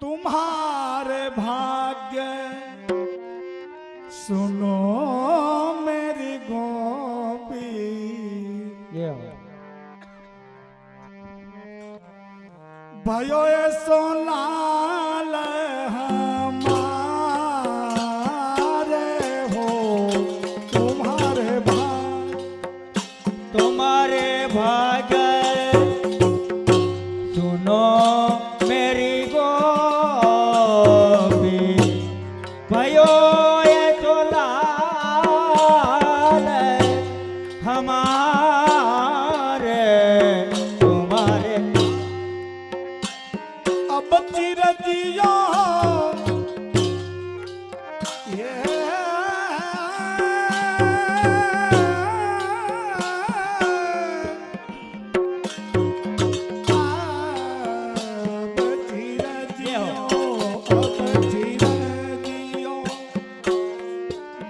तुम्हारे भाग्य सुनो मेरी गोपी, भयो ऐसो लाल हमारे हो, तुम्हारे भाग्य सुनो मेरी गोपी, भयो ये तो लाल हमारे तुम्हारे। अब चिर जियो ये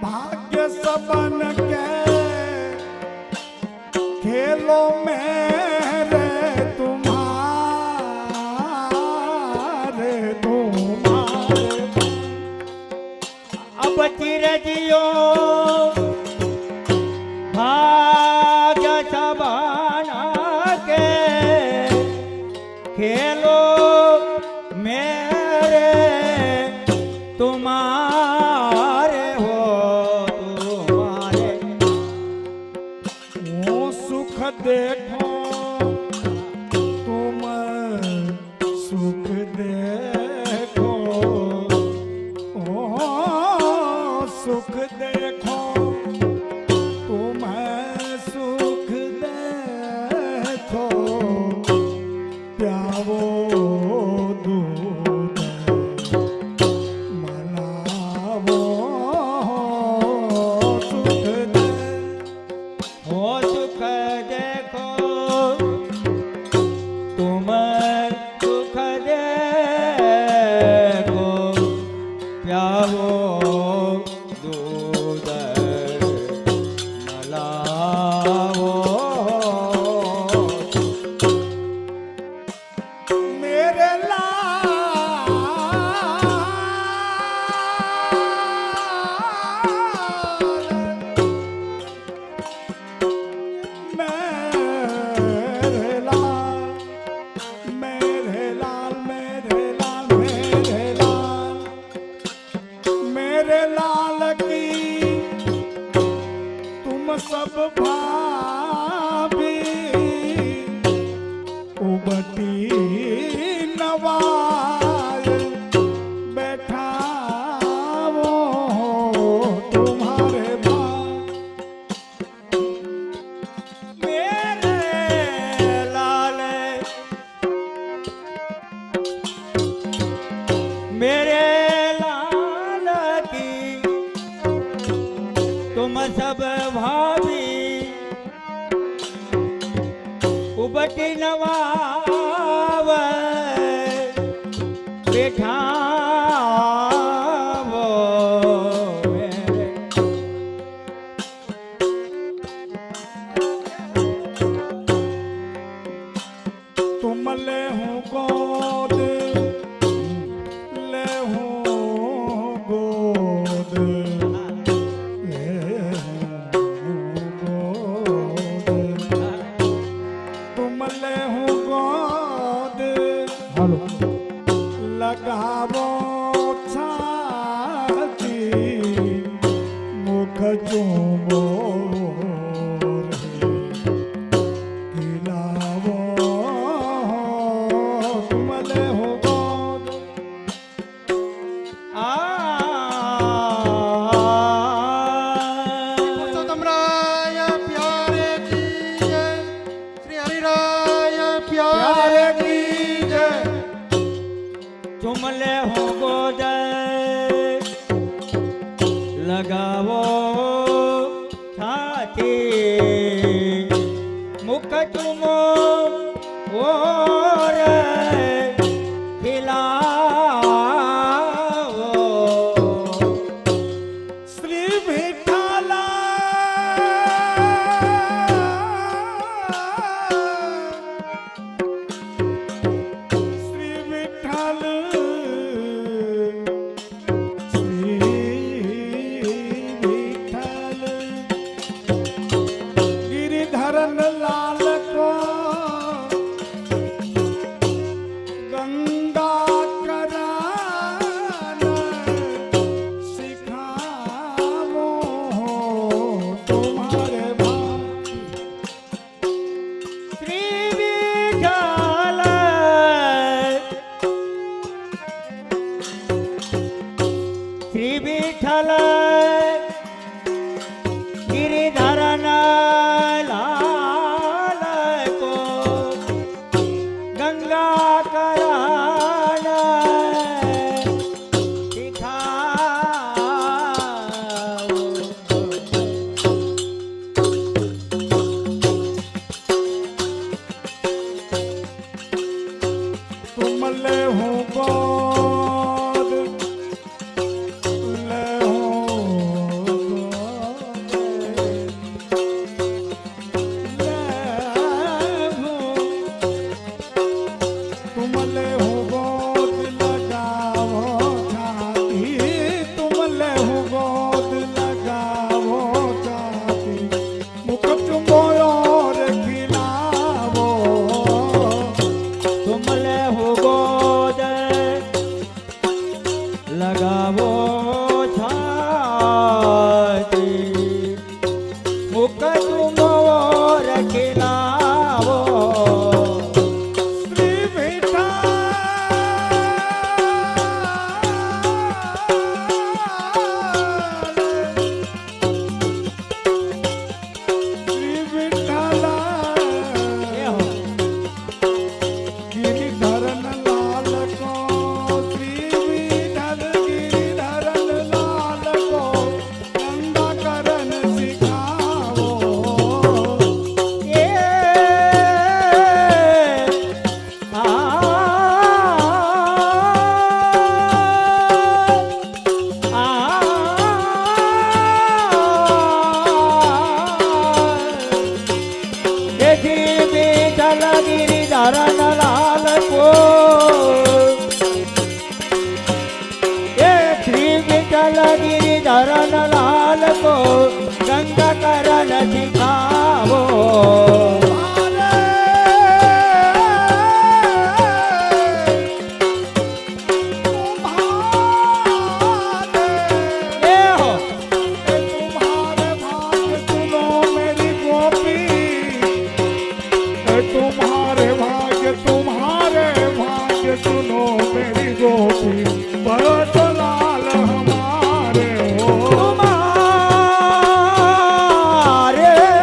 भाग्य सबन के खेलों मेरे तुम्हारे अब चिर जियो भाग्य सबना के खेलो मेरे तुम्हारे हो तुम्हारे। वो सुख देखो तुम सुख देखो, ओ सुख देखो तुम सुख देखो, प्यावो दूध मनावो सुख दे, हो सुख देखो तुम सुख देखो, प्यावो दूध मलावो। मेरे लाल मेरे लाल मेरे लाल मेरे लाल मेरे लाल मेरे लाल की तुम सब भाभी उबटी नवाज बैठा वो तुम्हारे भाग, मेरे लाल मेरे लाल की तुम सब भाभी उबटी नवाब बैठा वो मेरे। तुम ले हूँ गोद ले हूँ गोद ले हूँ गोद, तुम ले हूँ गोद लगावो छाती मुख चूमो खिलावो, तुम ले हूँ गोद पुरुषोत्तम राय प्यारे की जय, श्री हरि राय प्यारे की जय। तुम ले हो गोद लगावो छाती मुख चुमो और खिलावो। श्री विठ्ठला श्री विठ्ठल કરણ तुम ले हो गोद ले हो गोद ले हो तुम ले हो गोद लगाओ छाती तुम ले हो गोद लगाओ छाती मुख चुमो और खिलाओ तुम ले हो गोद लगावो छाती मुख तुम और खिलावो श्री बेटा श्री विठ्ठला ये हो गिरिधरन लाल को श्री विठ्ठल गिरिधरन लाल को गंगा करन सिखाओ ये आ विठ्ठल गिरिधरन लाल को ये श्री विठ्ठल गिरिधरन लाल को गंगा करण सिखावो ये हो तुम्हारे भाग्य सुनो मेरी गोपी तुम्हारे भाग्य सुनो मेरी गोपी भरत लाल हमारे हो तुम्हारे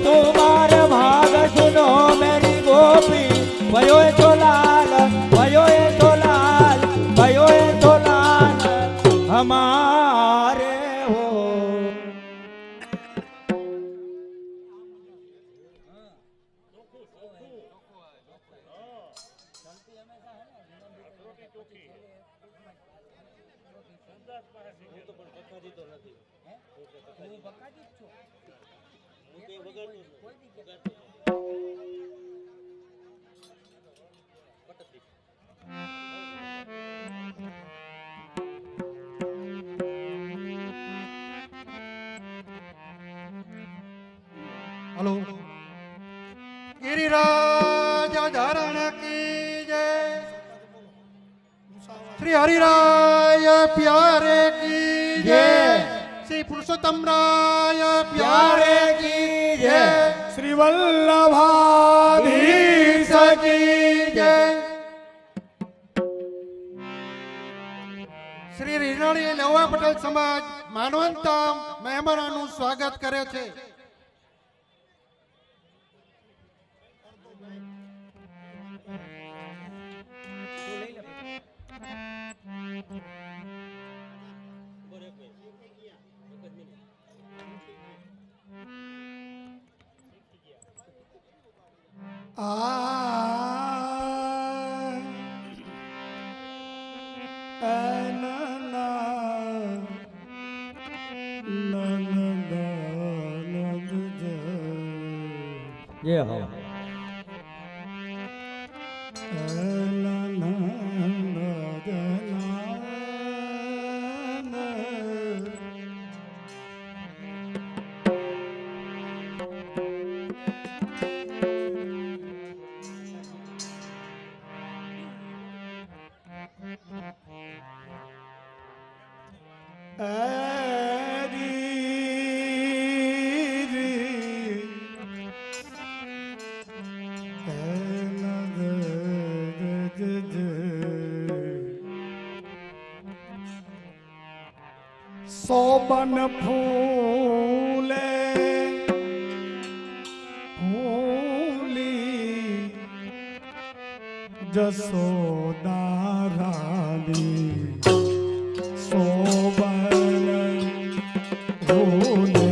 तुम्हारे भाग सुनो मेरी गोपी भयो तो लाल भयो तो लाल भयो तो लाल हमारे हो हेलो गिरिराज धारण की जय श्री हरिराय प्यारे की जय श्री पुरुषोत्तम राय प्यारे की जय श्री वल्लभाधीश की जय શ્રી રીનાળી લેવા પટેલ સમાજ માનવંતા મહેમાનોનું સ્વાગત કરે છે ये हो सोबन फूल જસોદા રાની સોબન ભૂલે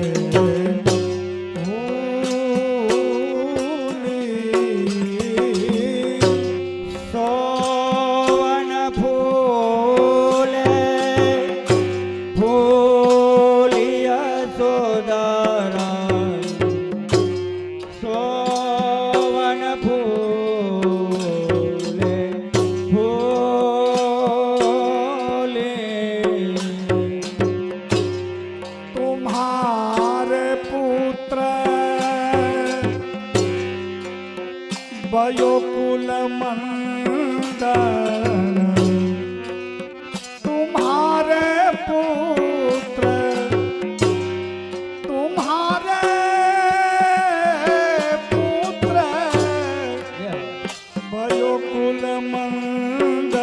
સોવન ફૂલે ફૂલિયા સોદારા સોવન ફૂલે ફૂલે तुम्हारे पुत्र भयो कुल मंदन तुम्हारे पुत्र तुम्हारे पुत्र भयो कुल मंदन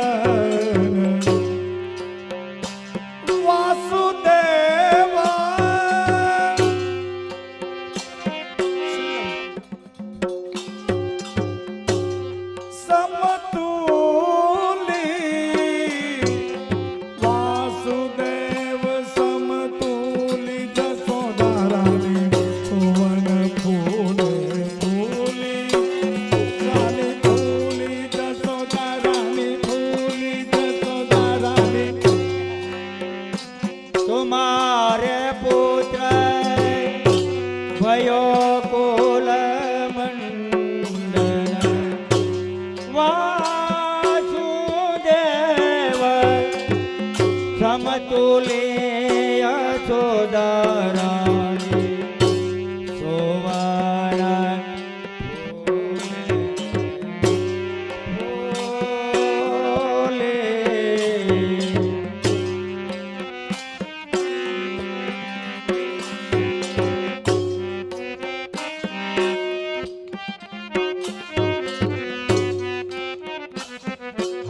वासुदेव समतुली वासुदेव समतुली जसोदा रानी सुवन फूले फूली रानी फूली जसोदा रानी फूली जसोदा रानी तुम्हारे पुत्र भयो कुल मंदन वासुदेव समतुल्य सोदारानी सोवन फूले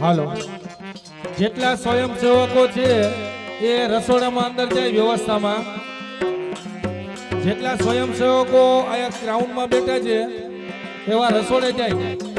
હાલો જેટલા સ્વયંસેવકો છે એ રસોડામાં અંદર જાય વ્યવસ્થામાં જેટલા સ્વયંસેવકો અહીંયા ગ્રાઉન્ડમાં બેઠા છે એવા રસોડે જાય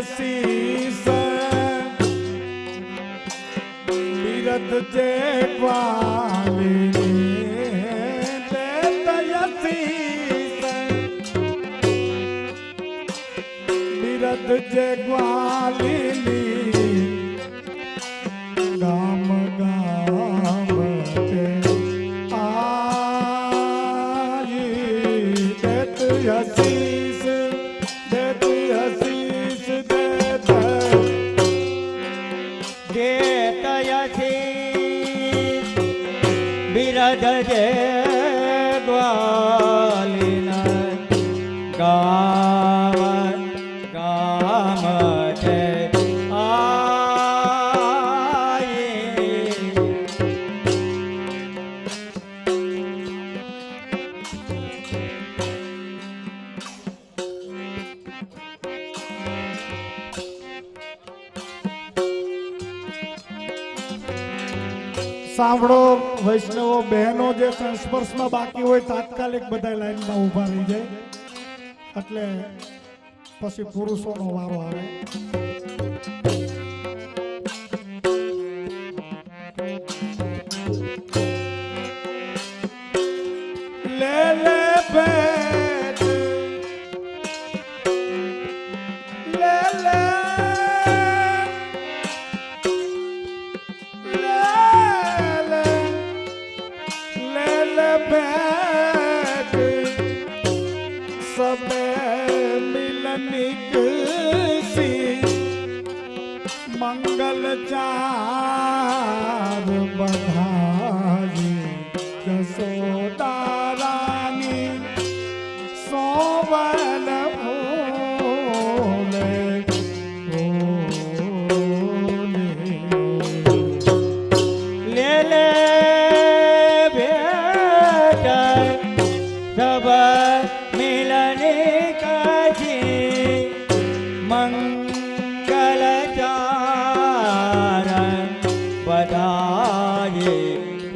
शीस बिरद जे ग्वालिनी शीस बिरद जे ग्वालिनी गाम गाम ते आई देत हसीस देत हसीस देत देतयसी बिरद जे ग्वालिना गाम गाम ते आई સાંભળો વૈષ્ણવો બહેનો જે સંસ્પર્શમાં બાકી હોય તાત્કાલિક બધા લાઈનમાં ઊભા રહી જાય એટલે પછી પુરુષોનો વારો આવે લે લે ભેટ લે લે भेंट सबे मिलन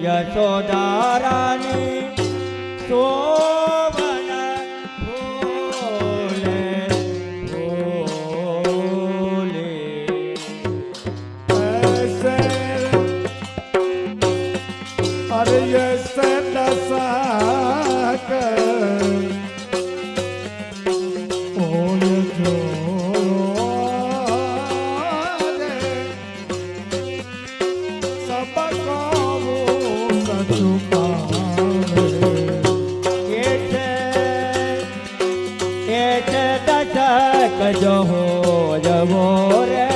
યશોદારાની શોભન ફૂલે ફૂલે. ऐसे अरे ऐसे दशा कर ओय जो रे सबको वो सचुकावे એટલે દશક જો જવો રે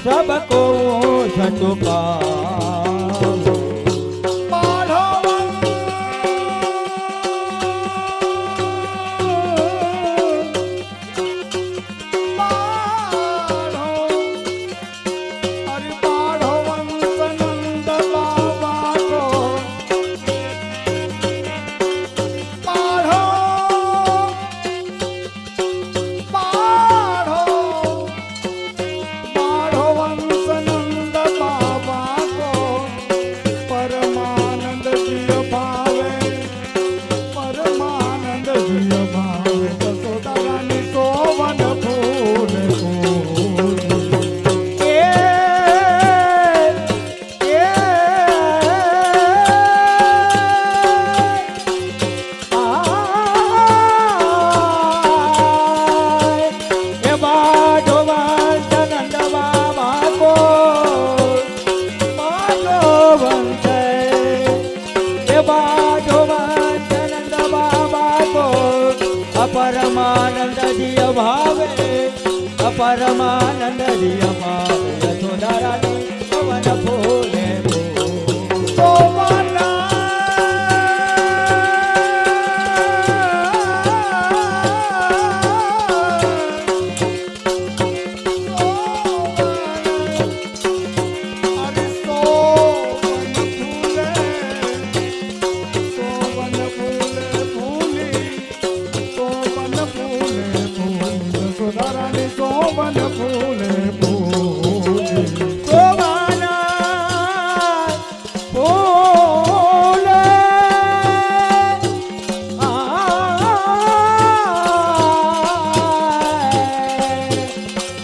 સબકો સચુકા. પરમાનંદ દિય ભાવે પરમાનંદ દિય ભાવે યશોદારાની પવન ફૂલે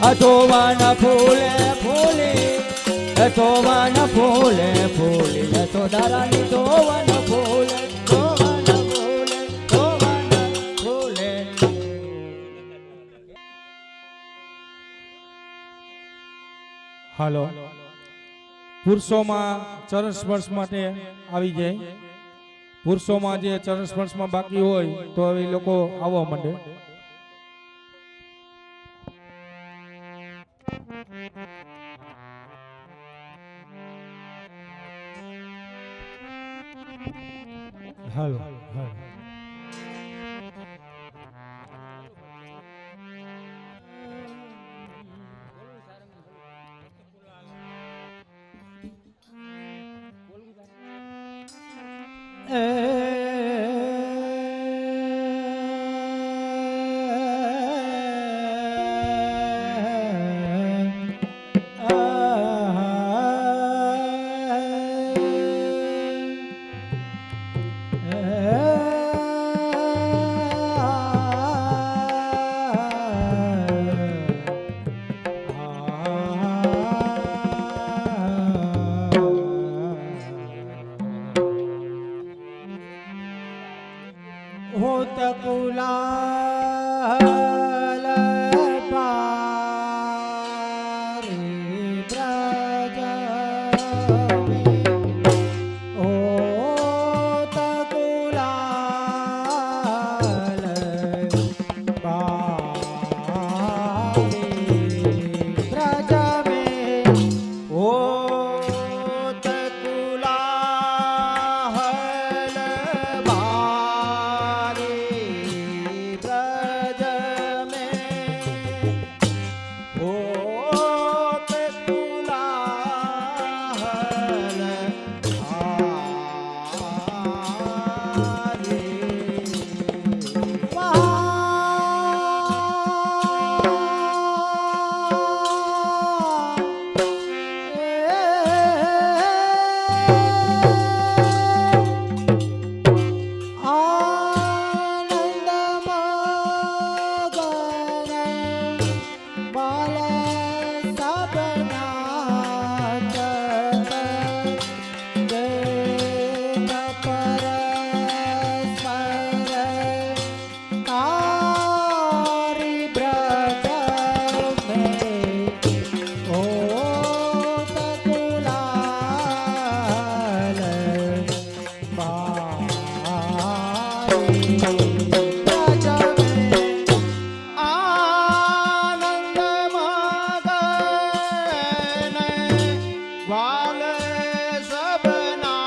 યશોવાના ફૂલે ફૂલે યશોવાના ફૂલે ફૂલે યશોદારાની શોવાના ફૂલે શોવાના ફૂલે શોવાના ફૂલે. હાલો પુરુષોમાં ચરણ સ્પર્શ માટે આવી જાય. પુરુષોમાં જે ચરણ સ્પર્શમાં બાકી હોય તો એ લોકો આવવા માંડે. હાલો હાલો હોત કુલાલ પારી બ્રજ હોત કુલાલ પારી બ્રજ હોત सबनाथ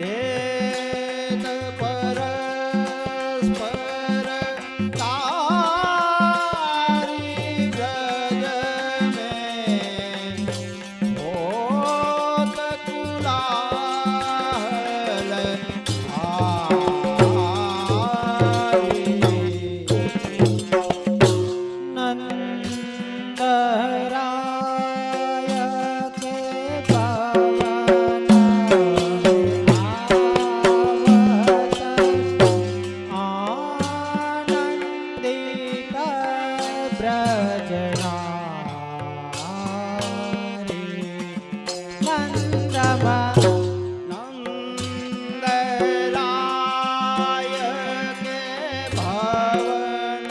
देत परस्पर तारी ब्रज में होत कुलाहल नंदराय के भवन आनंदित ब्रजनारी नंदमा नंदराय के भवन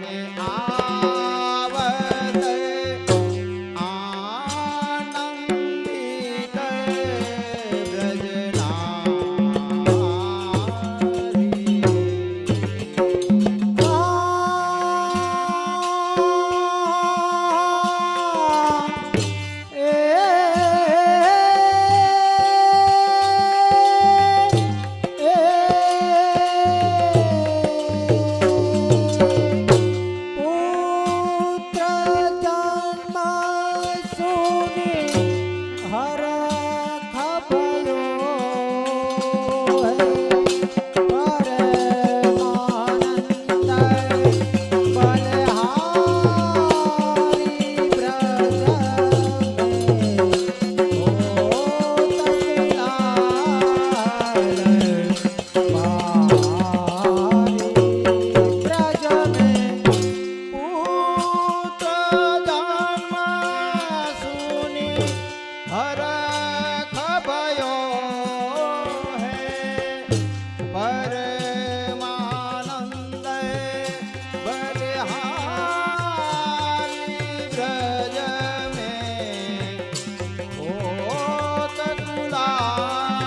में आवत आनंदित पुत्र जन्म सुनि हर खबरो परमानंद बलहारी ब्रज हर खबयो है परमानंद बलिहारी ब्रज में होत कुलाहल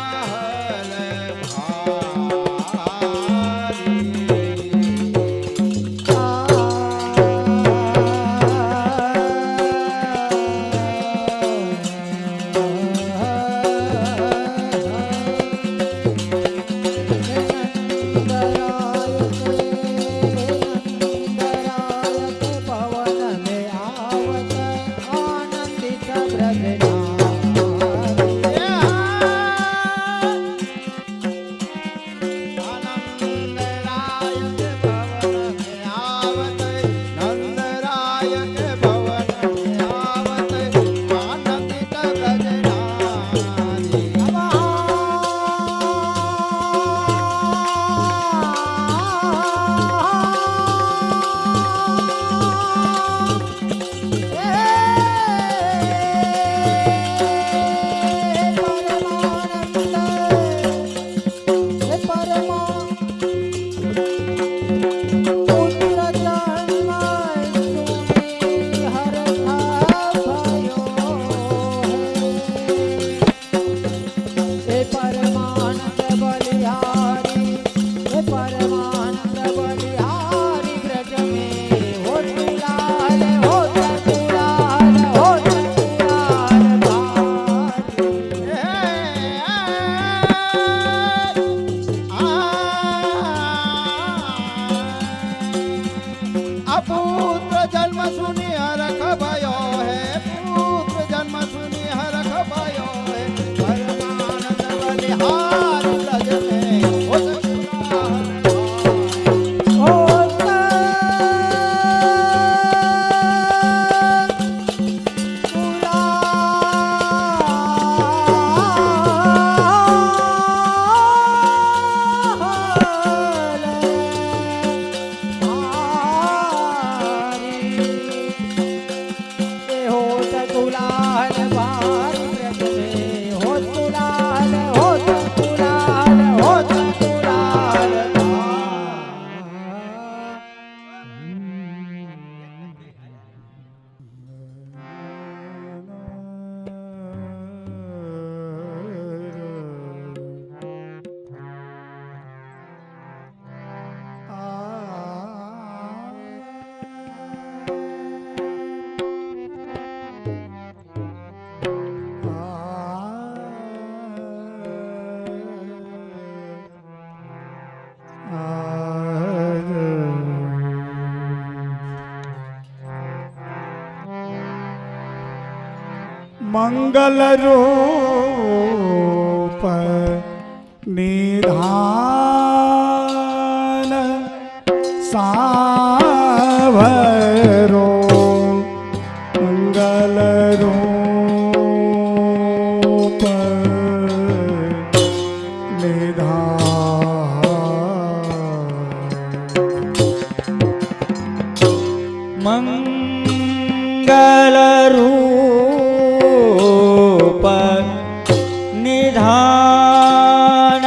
पुत्र जन्म सुनि हरख भयो है पुत्र जन्म सुनि हरख भयो है परमानंद बलिहारी ब्रज में होत મંગલ રૂપ નિધાન સાવરો મંગલ રૂપ નિધાન મંગલ રૂપ નિધાન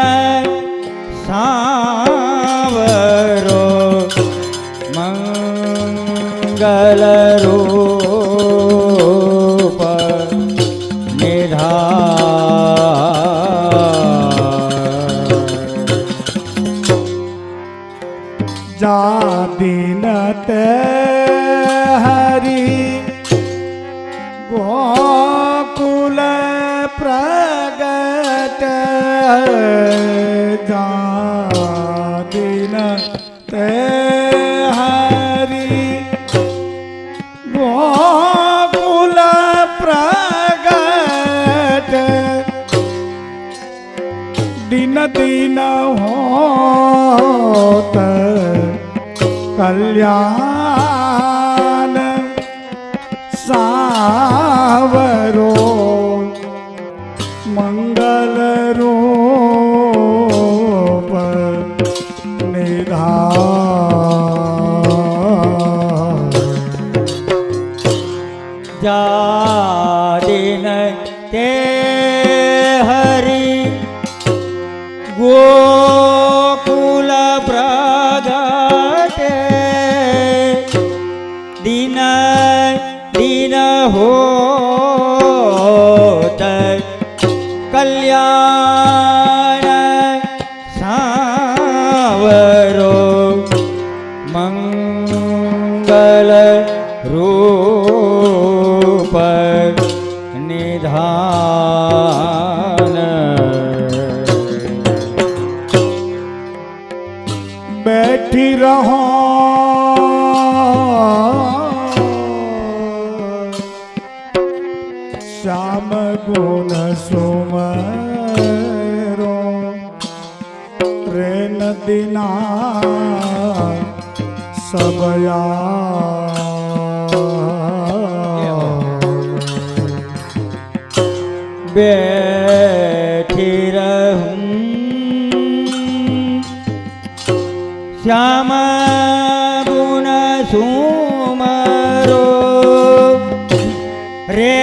સાવરો મંગલ રૂપ નિધાન જાદિન તે હરી ગોકુલ પ્રગટ જાદિન તે હરી ગોકુલ પ્રગટ દિન દિન હોત કલ્યાણ સાવરો મંગલ રૂપ નિધાન જાદિન તે હરી ગોકુલ પ્રગટે દિન દિન હોત કલ્યાણ સાવરો મંગલ રૂપ નિધાન બેઠી રહો શ્યામ ગુણ સુમરો રે નદીના સબયા બેઠી રહું શ્યામ ગુણ સુમરો રે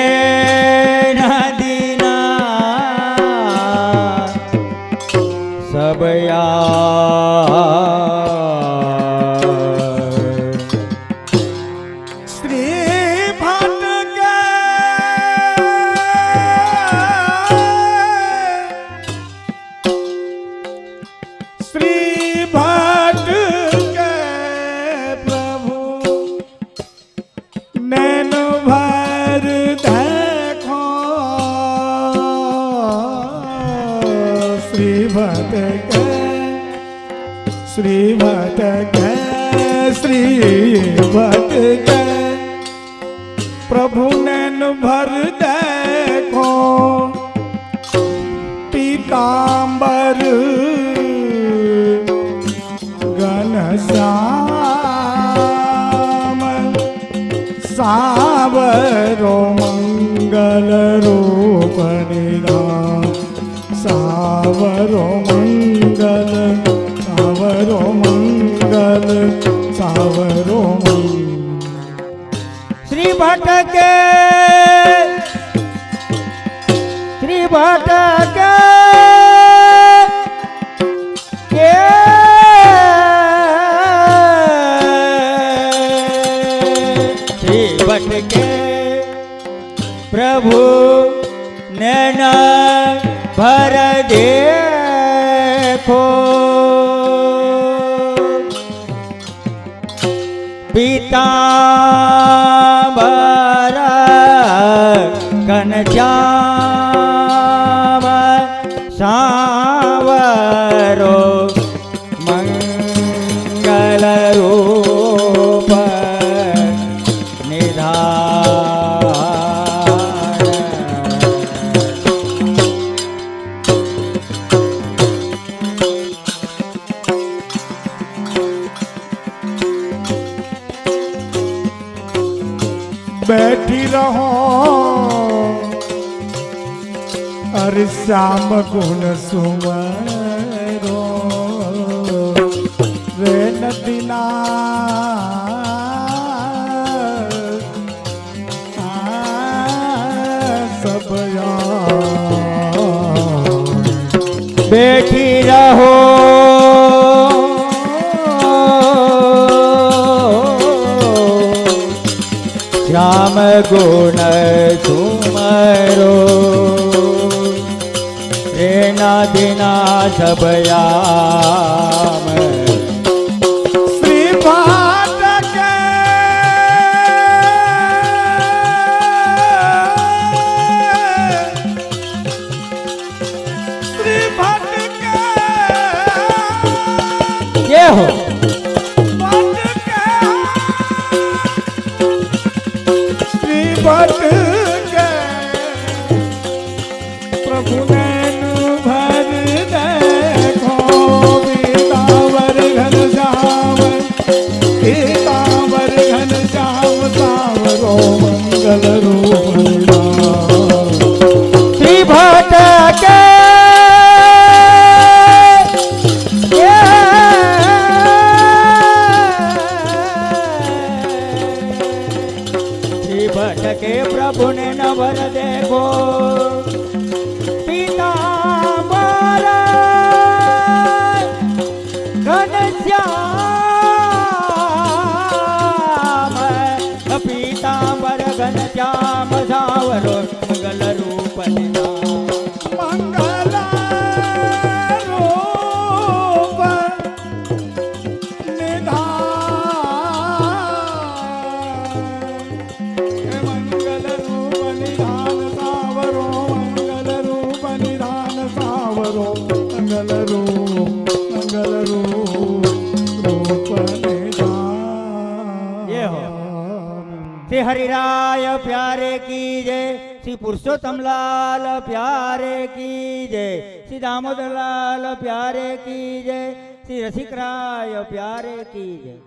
નદીના સબયા શ્રી ભટકે શ્રી ભટકે પ્રભુ નૈન ભર દેખો શ્રી ભટકે શ્રી ભટકે શ્રી ભટકે પ્રભુ નૈન ભર દેખો પીતાંબર ઘનશ્યામ સાવરો મંગલ રૂપ નિધાન સાવરો મંગલ સાવરો મંગલ સાવરો મંગલ શ્રી ભટકે શ્રી ભટકે શ્રી ભટકે પ્રભુ નૈન ભર દેખો પીતાંબર ઘનશ્યામ સાવરો મંગલ રૂપ નિધાન હરિ શ્યામ ગુણ સુમરો રે નદીના સભયા બેઠી રહો શ્યામ ગુણ સુમરો રે નદીના સભયામ શ્રી ભાટકે શ્રી ભાટકે કે હો શ્રી ભટકે પ્રભુ ને ભર દેખો પીતાંબર ઘન શ્યામ પીતાંબર ઘન શ્યામ સાવરો મંગલ રૂપ શ્રી ભટકે શ્રી ભટકે પ્રભુને નવર દેખો પીતાંબર ઘનશ્યામ પીતાંબર ઘનશ્યામ સાવરો મંગલ રૂપ મંગલ રૂપ નિધાન સાવરો મંગલ રૂપ ये हो। श्री हरिराय प्यारे की जय श्री पुरुषोत्तम लाल प्यारे की जय श्री दामोदर लाल प्यारे की जय श्री रसिकराय प्यारे की जय।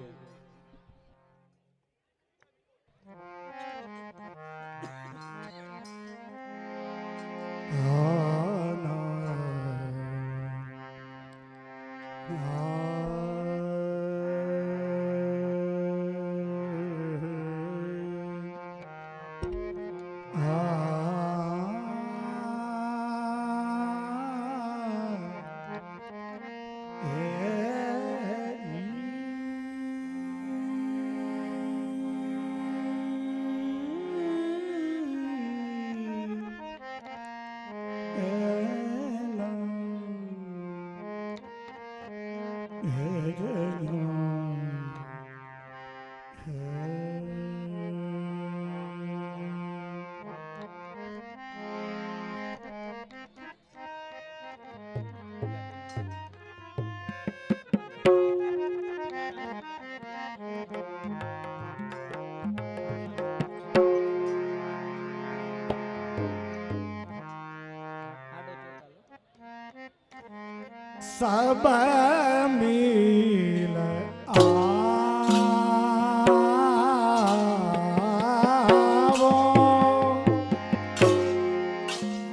सब मिल आवो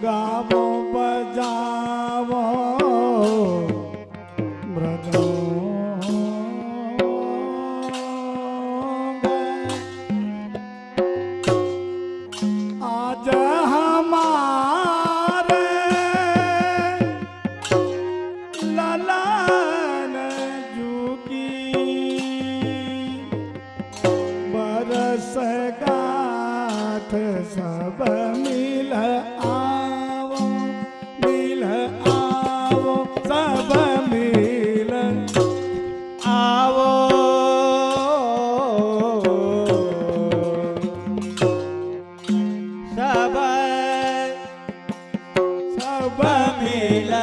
गावो बजावो मृदंग आज हमारे ललन जुगी बरस गाथ सब मिल आवो सब मिल आवो सब सब मिल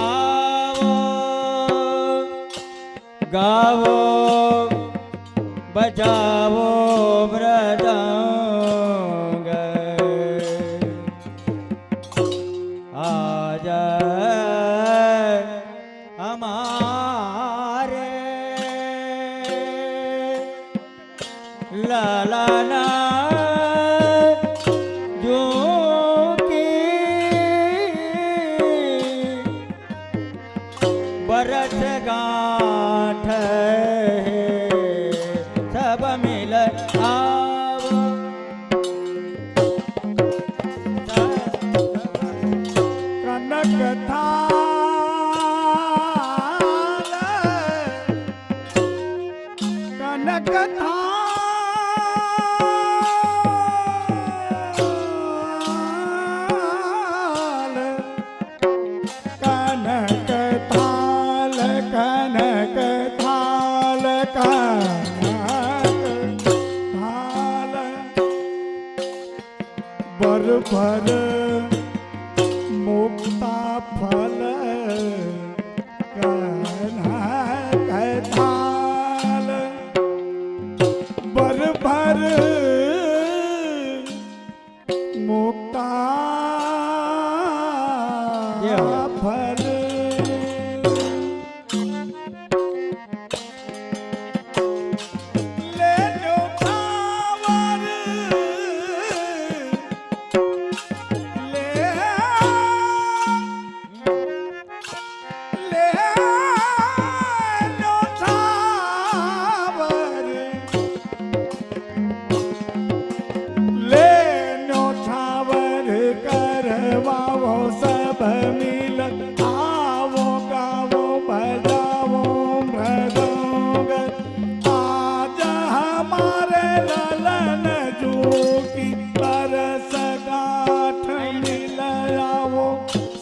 आवो गावो बजावो मृदंग आज हमारे ललना जो की ભર મુક્તા ફલ કથાલ ભર ભર મુક્તા ફલ લેજો ખાવર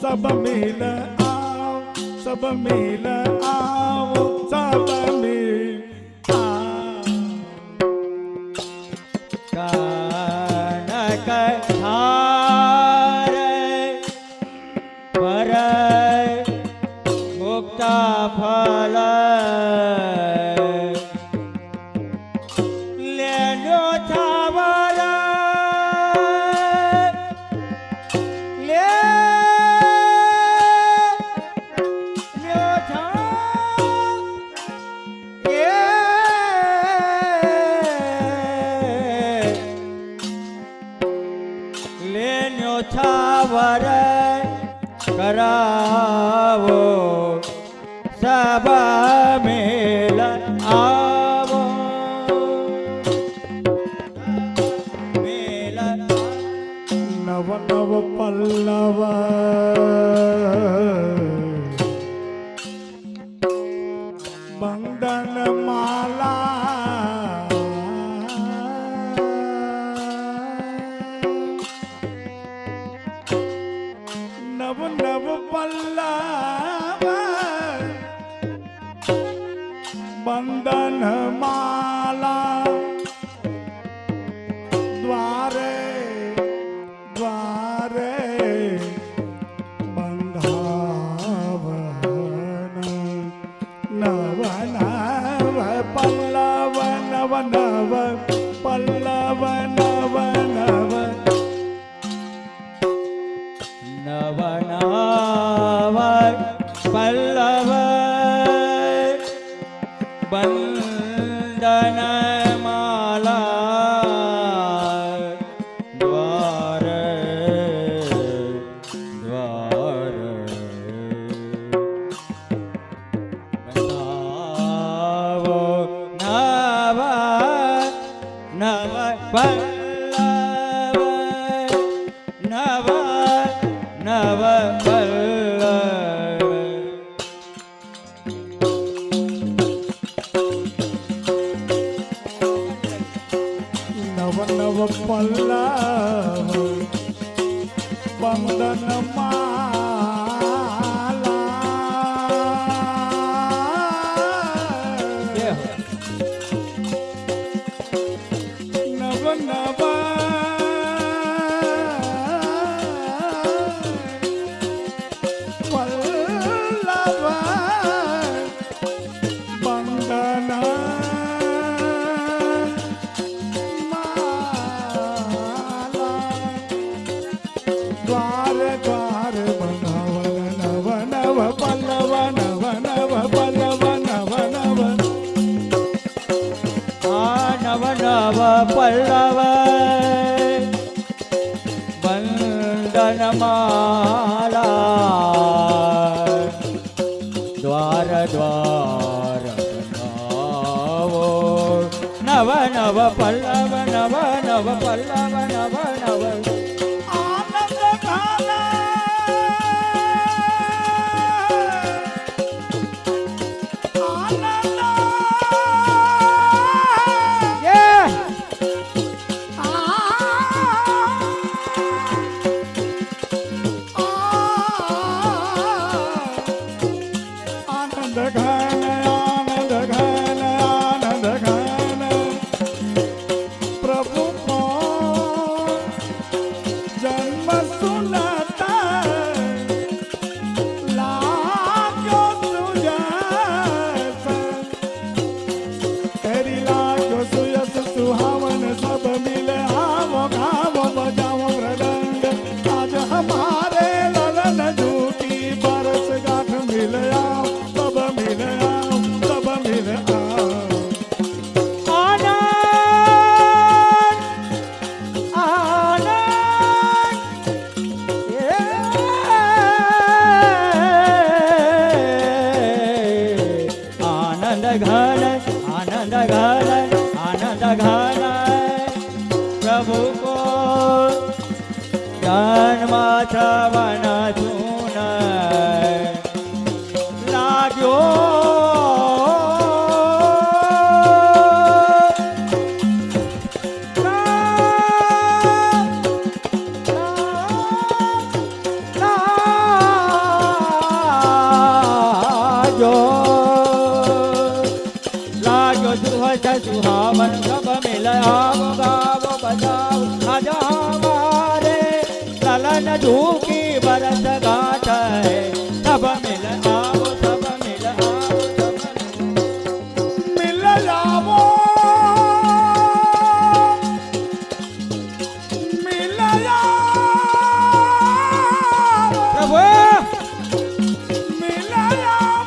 सब मिल आओ सब मिल आओ सब मिल कनक धार पर मुक्ता फल लेनो थावर છાવર કરાવો સબ મેલ આવો મેલ નવ નવ પલ્લવ બંધન માલા નવ નવ પલ્લવ બંધન માલા દ્વારે દ્વારે બંધાવન નવ નવ પલ્લવ નવ નવ પલ્લવ નવ નવ નવ નવ પલ્લવ બંદન માલા દ્વાર દ્વાર બંધાવો નવ નવ પલ્લવ નવ નવ પલ્લવ નવ નવ પલ્લવ બંધન માલા નવ નવ પલ્લવ બંધન દ્વાર દ્વાર બનાવન નવ નવ પલ્લવ નવ નવ પલ્લવ નવ નવ આ નવ નવ પલ્લવ બંદન માલા દ્વાર દ્વાર બનાવો નવ નવ પલ્લવ નવ નવ પલ્લવ નવ નવ આનંદ કાલા આનંદ આનંદ ઘન આનંદ ઘન આનંદ ઘન પ્રભુ કોણ સુનતા લાગ્યો સુયસ તેરી લાગ્યો સુયસ સુહાવન સબ મિલે આવો ગાવો બજાવો મૃદંગ આજ હમારે લલન झूठी बरस गाठ मिल आओ सब मिल आओ सब मिल आओ આનંદ આનંદ આનંદ ઘન આનંદ ઘન આનંદ ઘન પ્રભુ કો જન્મ છવન ચૂન લાગ્યો સુહસ સુહાવન સબ મિલ આવો ગાવો બજાવો આજ હમારે લલન ઝૂકી બરસ ગાંઠ હૈ સબ મિલ આવો સબ મિલ આવો मिल जाओ मिल जाओ પ્રભુ मिल जाओ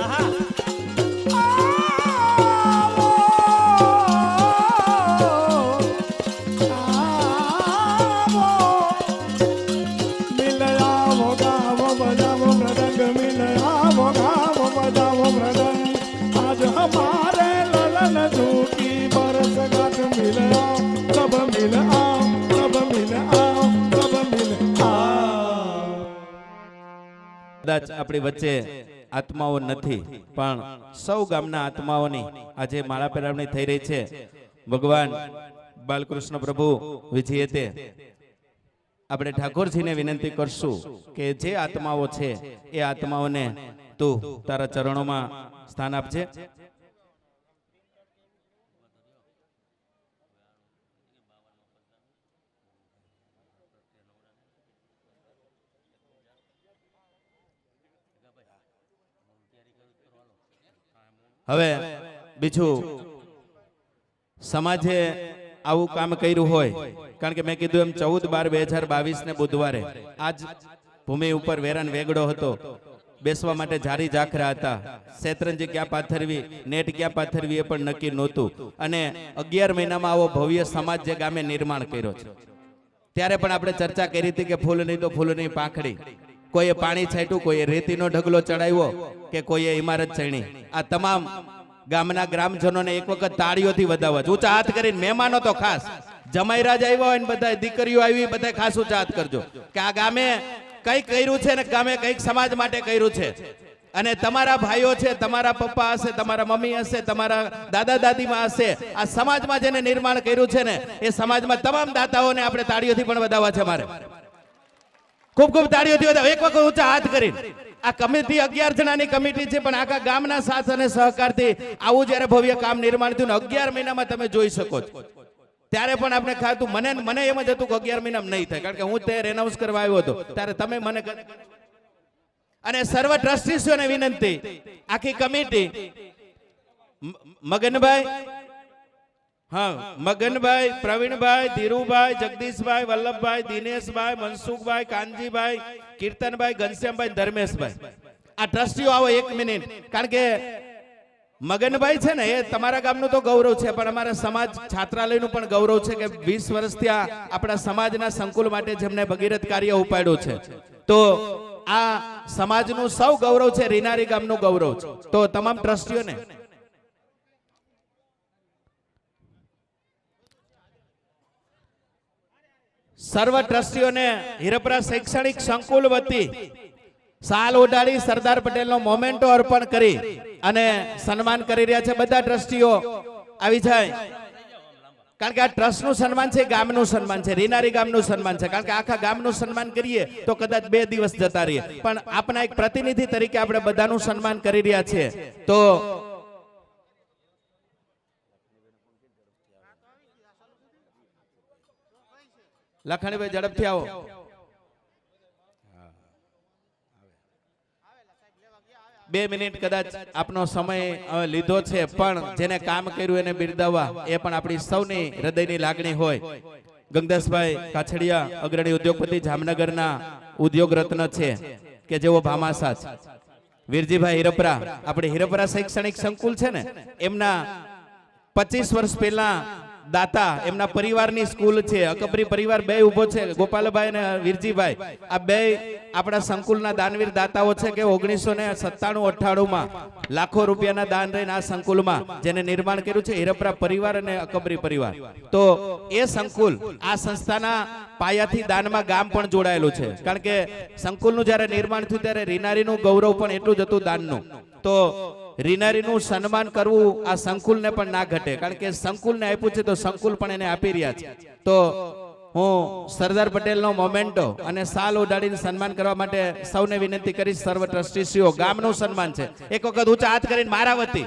આહા मिल आओ गाओ बजाओ मृदंग मिल आओ गाओ बजाओ मृदंग आज हमारे ललन झूठी बरस गाठ मिल आओ सब मिल आओ सब मिल आओ सब मिल आओ કદાચ આપણી વચ્ચે આત્માઓ નથી પણ સૌ ગામના આત્માઓની આજે માળા પેરામણી થઈ રહી છે. ભગવાન બાલકૃષ્ણ પ્રભુ વિજયતે આપણે ઠાકોરજીને વિનંતી કરશું કે જે આત્માઓ છે એ આત્માઓને તું તારા ચરણોમાં સ્થાન આપજે. હવે બીજું સમાજે આવું કામ કર્યું હોય, કારણ કે મેં કીધું એમ 14/12/2022 ને બુધવારે આજ ભૂમિ ઉપર વેરાન વેગડો હતો, બેસવા માટે જારી જાખરા હતા, શેતરંજી ક્યાં પાથરવી નેટ ક્યાં પાથરવી એ પણ નક્કી નહોતું, અને 11 મહિનામાં આવો ભવ્ય સમાજ જે ગામે નિર્માણ કર્યો છે. ત્યારે પણ આપણે ચર્ચા કરી હતી કે ફૂલ નહીં તો ફૂલની પાંખડી, કોઈએ પાણી છાંટ્યું, કોઈએ રેતીનો ઢગલો ચડાવ્યો કે કોઈએ ઇમારત ચણી. આ તમામ ગામના ગ્રામજનોને એક વખત તાળીઓથી વધાવવા, ઊંચા હાથ કરીને મહેમાનો તો ખાસ જમાઈરાજ આવ્યા હોય ને બધા દીકરીઓ આવી, બધા ખાસ ઊંચા હાથ કરજો કે આ ગામે કંઈક કર્યું છે ને ગામે કંઈક સમાજ માટે કર્યું છે. અને તમારા ભાઈઓ છે, તમારા પપ્પા હશે, તમારા મમ્મી હશે, તમારા દાદા દાદીમાં હશે, આ સમાજમાં જેને નિર્માણ કર્યું છે ને એ સમાજમાં તમામ દાતાઓને આપણે તાળીઓથી પણ વધાવવા છે. મારે ખૂબ ખૂબ તાળીઓથી વધાવો, એક વખત ઊંચા હાથ કરી. આ કમિટી 11 જણાની કમિટી છે, પણ આખા ગામના સાથ અને સહકારથી આવું જ્યારે ભવ્ય કામ નિર્માણ થયું ને 11 મહિનામાં તમે જોઈ શકો છો. ત્યારે પણ આપણે ખાતું મને એમ જ હતું કે 11 મહિનામાં નહીં થાય, કારણ કે હું તે એનાઉન્સ કરવા આવ્યો હતો ત્યારે તમે મને. અને સર્વ ટ્રસ્ટીઓને વિનંતી, આખી કમિટી મગનભાઈ, હા મગનભાઈ, પ્રવીણભાઈ, ધીરુભાઈ, જગદીશભાઈ, વલ્લભભાઈ, દિનેશભાઈ, મનસુખભાઈ, કાનજીભાઈ, કીર્તનભાઈ, ઘનશ્યામભાઈ, ધર્મેશભાઈ, આ ટ્રસ્ટીઓ આવો 1 મિનિટ. કારણ કે મગનભાઈ છે ને એ તમારા ગામનું તો ગૌરવ છે, પણ અમારા સમાજ છાત્રાલયનું પણ ગૌરવ છે કે 20 વર્ષથી આપણા સમાજના સંકુલ માટે જેમને ભગીરથ કાર્ય ઉપાડ્યું છે. તો આ સમાજનું સૌ ગૌરવ છે, રીનારી ગામનું ગૌરવ છે. તો તમામ ટ્રસ્ટીઓને સર્વ ટ્રસ્ટીઓને હિરપરા શૈક્ષણિક સંકુલ વતી સાલ ઓઢાડી સરદાર પટેલનો મોમેન્ટો અર્પણ કરી અને સન્માન કરી રહ્યા છે. બધા ટ્રસ્ટીઓ આવી જાય, કારણ કે આ ટ્રસ્ટનું સન્માન છે, ગામનું સન્માન છે, રીનારી ગામનું સન્માન છે. કારણ કે આખા ગામનું સન્માન કરીએ તો કદાચ 2 દિવસ જતા રહીએ, પણ આપના એક પ્રતિનિધિ તરીકે આપણે બધાનું સન્માન કરી રહ્યા છીએ. તો લખાણીભાઈ ઝડપથી આવો. બે મિનિટ કદાચ આપનો સમય લીધો છે, પણ જેને કામ કર્યું એને બિરદાવવા એ પણ આપણી સૌની હૃદયની લાગણી હોય. ગંગદાસભાઈ કાછડિયા અગ્રણી ઉદ્યોગપતિ જામનગરના ઉદ્યોગ રત્ન છે કે જેઓ ભામાસા છે. વીરજીભાઈ હિરપરા, આપણે હિરપરા શૈક્ષણિક સંકુલ છે ને, એમના 25 વર્ષ પહેલા દાતા, એમના પરિવારની સ્કૂલ છે. અકબરી પરિવાર બે ઉભો છે, ગોપાલભાઈ અને વીરજીભાઈ. આ બે આપણા સંકુલના દાનવીર દાતાઓ છે કે 1997-98 માં લાખો રૂપિયાના દાન રહીને આ સંકુલમાં જેને નિર્માણ કર્યું છે હિરપરા પરિવાર અને અકબરી પરિવાર. તો એ સંકુલ આ સંસ્થાના પાયાથી દાનમાં ગામ પણ જોડાયેલું છે. કારણ કે સંકુલનું જ્યારે નિર્માણ થયું ત્યારે રીનારીનું ગૌરવ પણ એટલું જ હતું દાનનું. તો રીનારીનું સન્માન કરવું આ સંકુલને પણ ના ઘટે, કારણ કે સંકુલને આપ્યું છે તો સંકુલ પણ એને આપી રહ્યા છે. તો હું સરદાર પટેલનો મોમેન્ટો અને સાલ ઉડાડીને સન્માન કરવા માટે સૌને વિનંતી કરીશ. સર્વ ટ્રસ્ટીશ્રીઓ, ગામનું સન્માન છે. એક વખત ઊંચા હાથ કરીને મારા વતી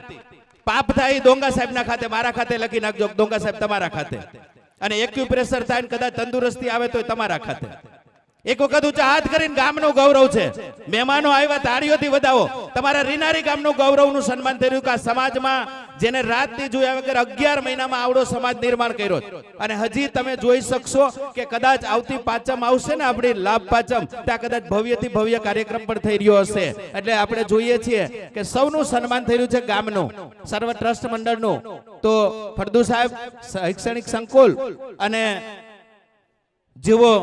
પાપ થાય દોંગા સાહેબના ખાતે, મારા ખાતે લખી નાખજો, દોંગા સાહેબ તમારા ખાતે. અને એક્યુપ્રેશર થાય ને કદાચ તંદુરસ્તી આવે તો તમારા ખાતે. એક વખત ઊંચા હાથ કરીને ગામનું ગૌરવ છે. મહેમાનો આવ્યા, તાળીઓથી વધાવો. તમારા રીનારી ગામનું ગૌરવનું સન્માન થયું કે આ સમાજમાં જેને રાતથી જોયા વગર 11 મહિનામાં આવડો સમાજ નિર્માણ કર્યો. અને હજી તમે જોઈ શકશો કે કદાચ આવતી પાંચમ આવશે ને, આપણી લાભ પાંચમ, ત્યાં કદાચ ભવ્યથી ભવ્ય કાર્યક્રમ પણ થઈ રહ્યો હશે. એટલે આપણે જોઈએ છીએ કે સૌનું સન્માન થઈ રહ્યું છે ગામનું, સર્વ ટ્રસ્ટ મંડળનું. તો ફળદુ સાહેબ શૈક્ષણિક સંકુલ અને જેવો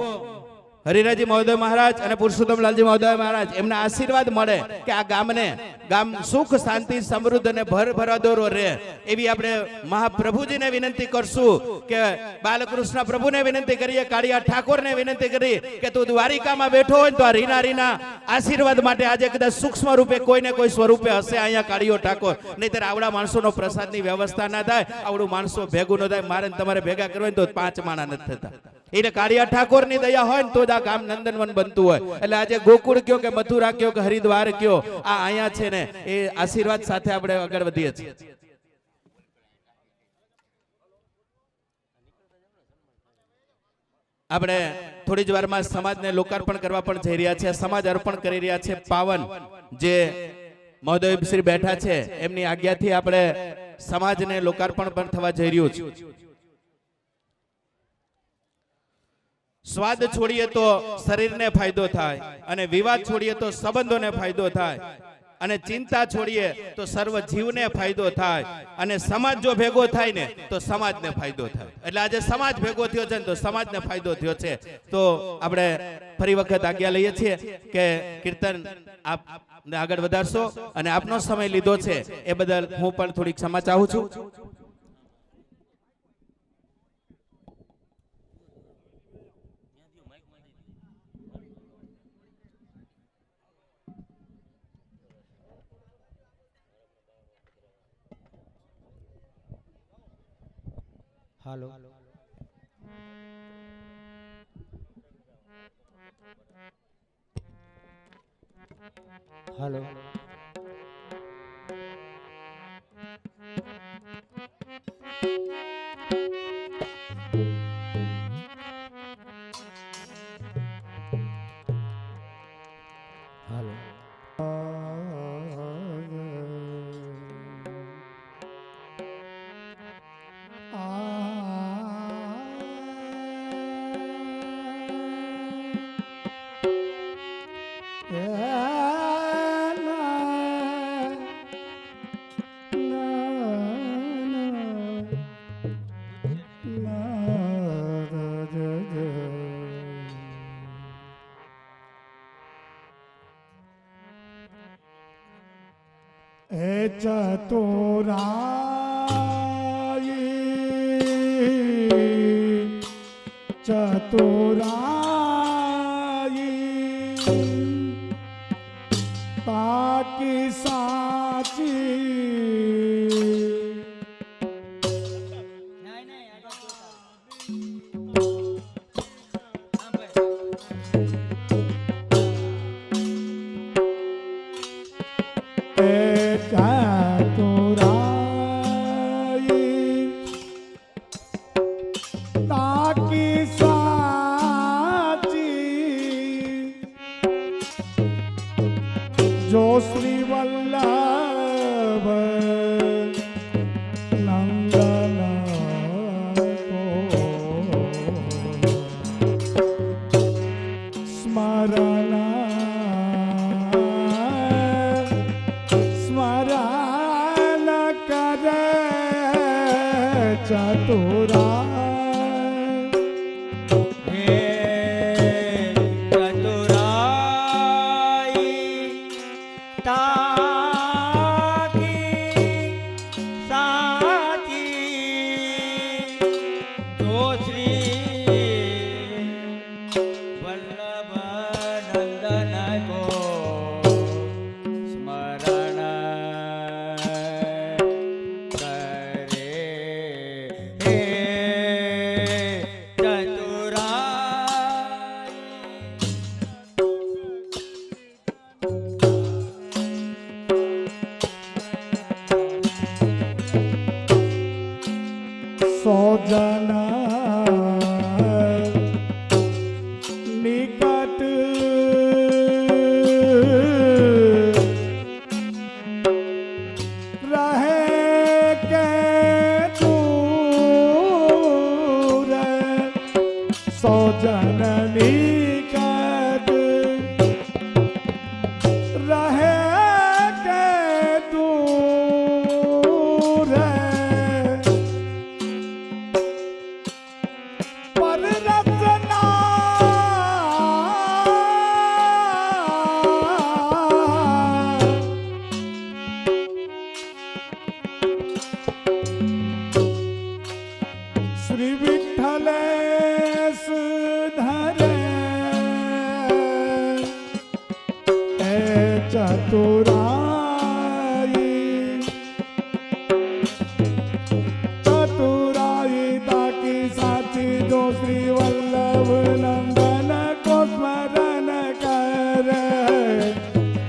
હરિરાજી મહોદય મહારાજ અને પુરુષોત્તમલાલજી મહોદય મહારાજ, એમના આશીર્વાદ મળે કે આ ગામને ગામ સુખ શાંતિ સમૃદ્ધ અને ભરભરાદોરો રહે, એવી આપણે મહાપ્રભુજીને વિનંતી કરશું. કે બાલકૃષ્ણ પ્રભુને વિનંતી કરીએ, કાળિયા ઠાકોરને વિનંતી કરી કે તું દ્વારિકામાં બેઠો હોય તો આ રીનારીના આશીર્વાદ માટે આજે કદાચ સૂક્ષ્મ રૂપે કોઈને કોઈ સ્વરૂપે હશે અહીંયા કાળિયો ઠાકોર. નહીંતર આવડા માણસોનો પ્રસાદની વ્યવસ્થા ના થાય, આવડું માણસો ભેગું ન થાય. મારે તમારે ભેગા કરવા હોય તો 5 માણા નથી થતા. એટલે કાળિયા ઠાકોરની દયા હોય ને તો જ આ ગામ નંદનવન બનતું હોય. એટલે આજે ગોકુળ કયો કે મથુરા કયો કે હરિદ્વાર કયો, આ અહીંયા છે ને, એ આશીર્વાદ સાથે આપણે આગળ વધીએ છીએ. આપણે થોડી જ વારમાં સમાજને લોકાર્પણ કરવા પણ જઈ રહ્યા છે. સમાજ અર્પણ કરી રહ્યા છે પાવન, જે મહોદય શ્રી બેઠા છે એમની આજ્ઞાથી આપણે સમાજને લોકાર્પણ પણ થવા જઈ રહ્યું છે. સ્વાદ છોડીએ તો શરીરને ફાયદો થાય, અને વિવાદ છોડીએ તો સંબંધોને ફાયદો થાય, અને ચિંતા છોડીએ તો સર્વ જીવને ફાયદો થાય, અને સમાજ જો ભેગો થાય ને તો સમાજને ફાયદો થાય. એટલે આજે સમાજ ભેગો થયો છે ને તો સમાજને ફાયદો થયો છે. તો આપણે ફરી વખત આજ્ઞા લઈએ છીએ કે કીર્તન આપ આગળ વધારશો, અને આપનો સમય લીધો છે એ બદલ હું પણ થોડીક ક્ષમા ચાહું છું. હાલો, હાલો, હાલો. ચતુરાઈ તાકી સાચી તાકી સા जो श्री वल्लभ नंदन को स्मरण स्मरण करे चतुरा सौजन निकट रहे के दूर सौजन निकट रहे के दूर पर रचना श्री विठ्ठलेश धरे ए चतुराई चतुराई ताकि साथी जो श्री वल्लभ नंदन को स्मरण करे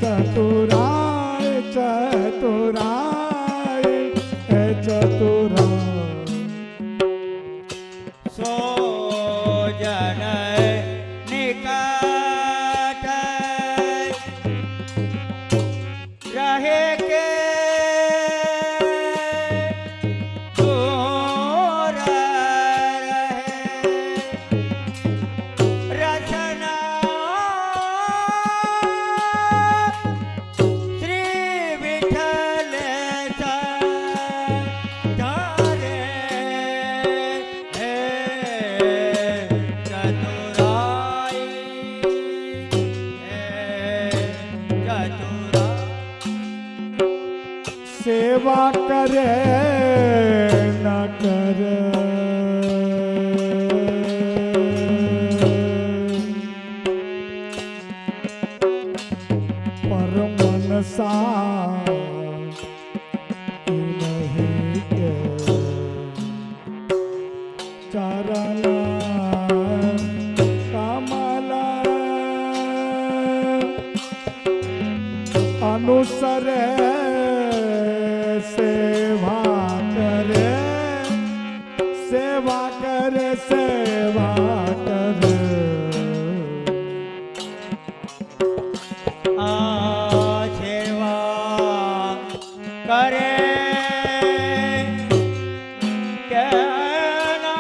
चतुराई चतुराई ए चतुराई सोजन निकट रहे के दूर रहे रचना श्री विठ्ठल धरे चतुराई सेवा करे न करे पर मनसा नहीं के चरण कमल अनुसरे सेवा करे सेवा करे सेवा करे सेवा करे के ना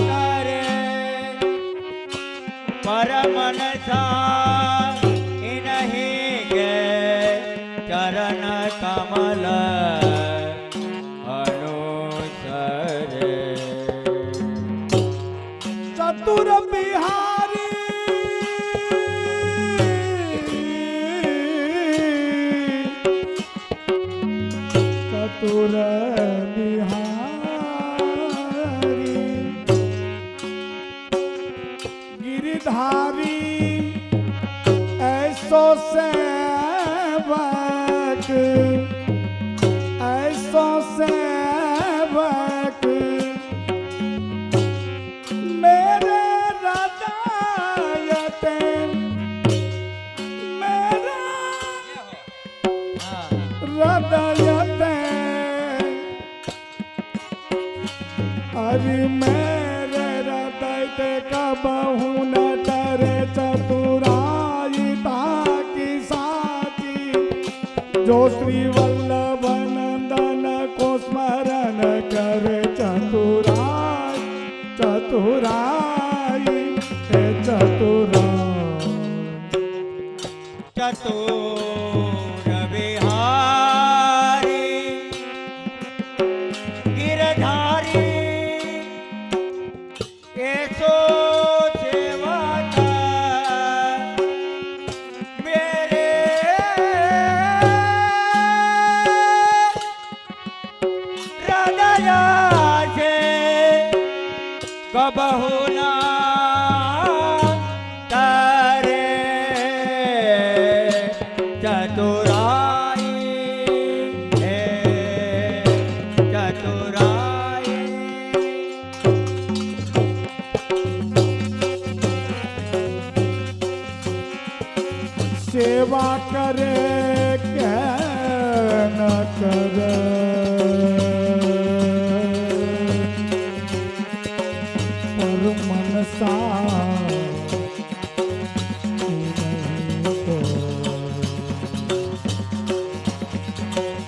करे पर मनसा नहीं गे चरण कमल अनुसरे चतुर बिहारी चतुर बिहारी गिरधारी ऐसो सेवक ऐसो सेवक मेरे हृदयते मेरे हृदयते अरे मेरे हृदय ते कबहू न डरे चतुराई ता जो श्री वल्लभ नंदन को स्मरण करे चतुराई चतुराई हे चतुराई चतुर बिहारी गिरधारी ऐसो सेवा का मेरे हृदय से कबहु ना तारे चतुराई है चतुराई सेवा करे क्या न करे पर मनसा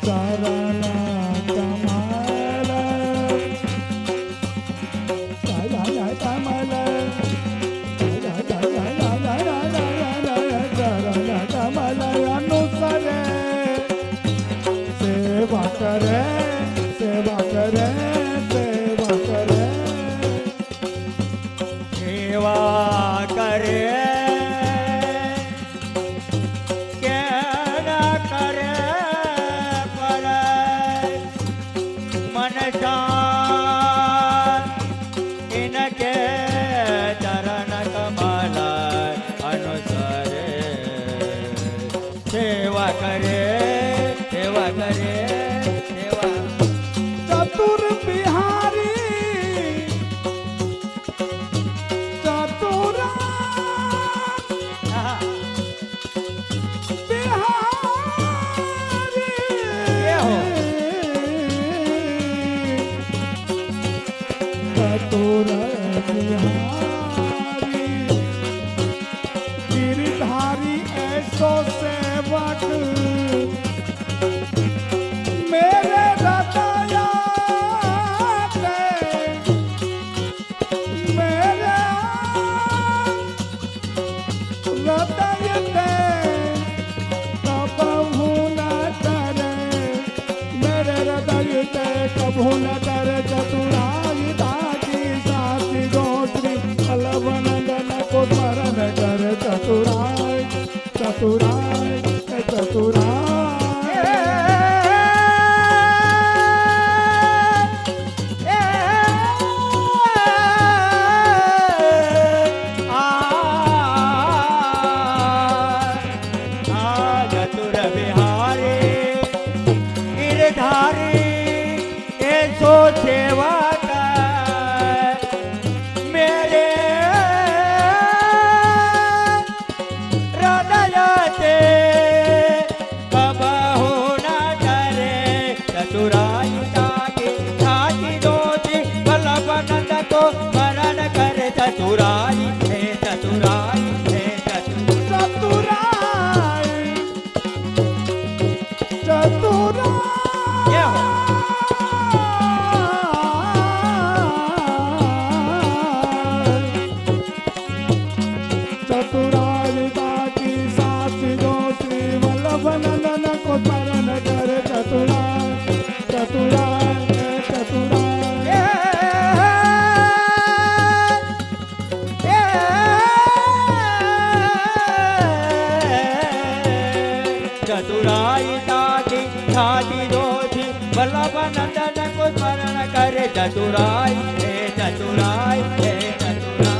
चरण कमल कमल कमल अनुसरे सेवा करे सेवा करे सेवा करे सेवा करे क्या न करे पर मनसा इनके चरण कमल अनुसरे सेवा करे सेवा करे सेवा चतुर बिहारी चतुर बिहारी ये हो। चतुर बिहारी गिरधारी ऐसो सेवक मेरे हृदय से मेरे हृदय से कबहू न डरे मेरे हृदय से कबहू न डरे चतुराई दागी साथी गोत्री वल्लभ नंदन को स्मरण करे चतुराई चतुराई चतुराई चतुर बिहारी गिरधारी ऐसो सेवा का मेरे हृदय से कबहु न डरे चतुराई ताकि छाती दोषी वल्लभ नंद को स्मरण करे चतुराई हे चतुराई हे चतुराई चतुराई ये हो। चतुराई ताकि साथी जो श्री वल्लभ नंदन को स्मरण करे चतुराई चतुराई चतुराई चतुराई ताकि छाती दोषी वल्लभ नंदन को स्मरण करे चतुराई हे चतुराई हे चतुराई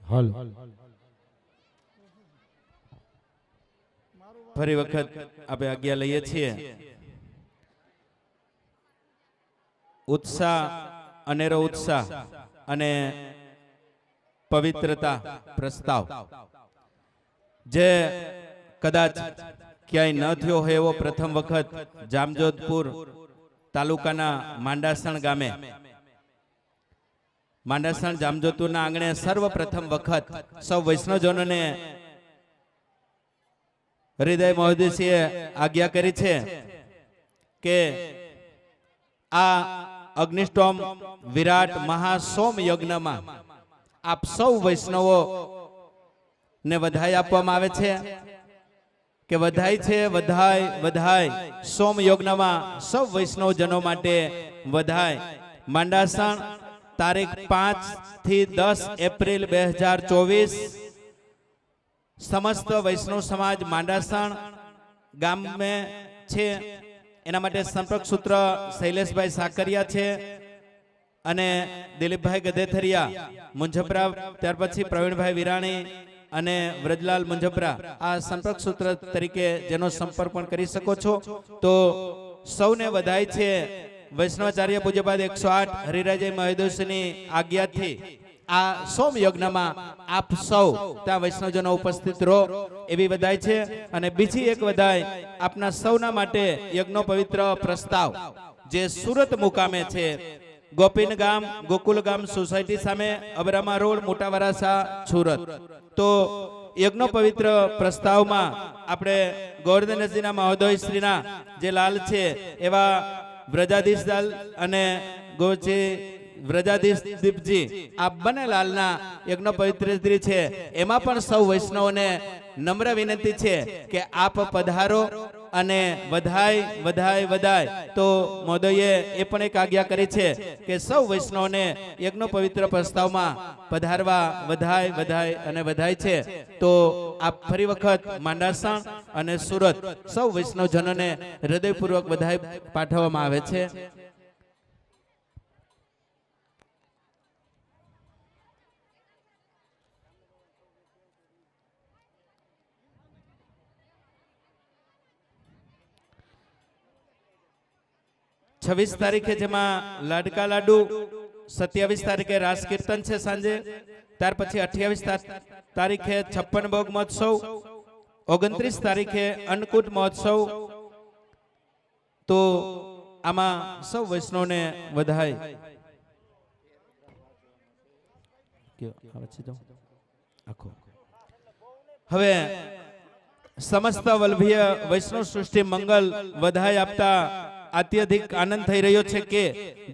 હાલ ફરી વખત આપણે આજ્ઞા લઈએ છીએ ઉત્સાહ, અનેરો ઉત્સાહ અને પવિત્રતા પ્રસ્તાવ જે કદાચ ક્યાંય ન થયો હોય એવો પ્રથમ વખત જામજોધપુર તાલુકાના માંડાસણ ગામે, માંડાસણ જામજોધપુરના આંગણે સર્વપ્રથમ વખત સૌ વૈષ્ણવજનોને હૃદય મહોદયશ્રીએ આજ્ઞા કરી છે કે આ અગ્નિષ્ટોમ વિરાટ મહાસોમ યજ્ઞમાં આપ સૌ વૈષ્ણવો ને વધાઈ આપવામાં આવે છે કે વધાઈ છે, વધાઈ વધાઈ સોમ યજ્ઞમાં સૌ વૈષ્ણવજનો માટે વધાઈ. માંડાસણ તારીખ 5 થી 10 એપ્રિલ 2024 સમસ્ત વૈષ્ણવ સમાજ માંડાસણ ગામે છે. એના માટે સંપર્ક સૂત્ર શૈલેષભાઈ સાકરિયા છે અને દિલીપભાઈ ગધેથરિયા મુંજપરા, ત્યાર પછી પ્રવીણભાઈ વિરાણી અને વ્રજલાલ મુંજપરા આ સંપર્ક સૂત્ર તરીકે જેનો સંપર્ક પણ કરી શકો છો. તો સૌને વધાય છે વૈષ્ણવાચાર્ય પૂજ્યપાદ 108 હરિરાજય મહેદોસની આજ્ઞાથી આ સોમ યજ્ઞમાં આપ સૌ ત્યાં વૈષ્ણવજનો ઉપસ્થિત રહો એવી વધાય છે. અને બીજી એક વધાય આપના સૌના માટે યજ્ઞ પવિત્ર પ્રસ્તાવ જે સુરત મુકામે છે, ગોપીન ગામ ગોકુલ ગામ સોસાયટી સામે અબરામા રોડ, મોટા વરાસા, સુરત. તો યજ્ઞ પવિત્ર પ્રસ્તાવમાં આપણે ગોવર્ધનજીના મહોદયશ્રીના જે લાલ છે એવા વ્રજાધીશ લાલ અને ગોજી વ્રજાધીશ દીપજી આ બંને લાલના યજ્ઞ પવિત્ર છે. એમાં પણ સૌ વૈષ્ણવોને નમ્ર વિનંતી છે કે આપ પધારો અને વધાય વધાય વધાય. તો મોદયે એ પણ એક આજ્ઞા કરી છે કે સૌ વૈષ્ણવને યજ્ઞ પવિત્ર પ્રસ્તાવમાં પધારવા વધાય વધાય અને વધાય છે. તો આપ ફરી વખત માંડાસણ અને સુરત સૌ વૈષ્ણવજનોને હૃદયપૂર્વક વધાય પાઠવવામાં આવે છે. છવ્વીસ તારીખે જેમાં લાડકા લાડુ, 27 તારીખે રાસ કીર્તન છે સાંજે, ત્યાર પછી 28 તારીખે 56 ભોગ મહોત્સવ, 29 તારીખે અન્નકૂટ મહોત્સવ. તો આમાં સૌ વૈષ્ણવને વધાય. હવે સમસ્ત વલ્લભીય વૈષ્ણવ સૃષ્ટિ મંગલ વધાય આપતા અત્યધિક આનંદ થઈ રહ્યો છે કે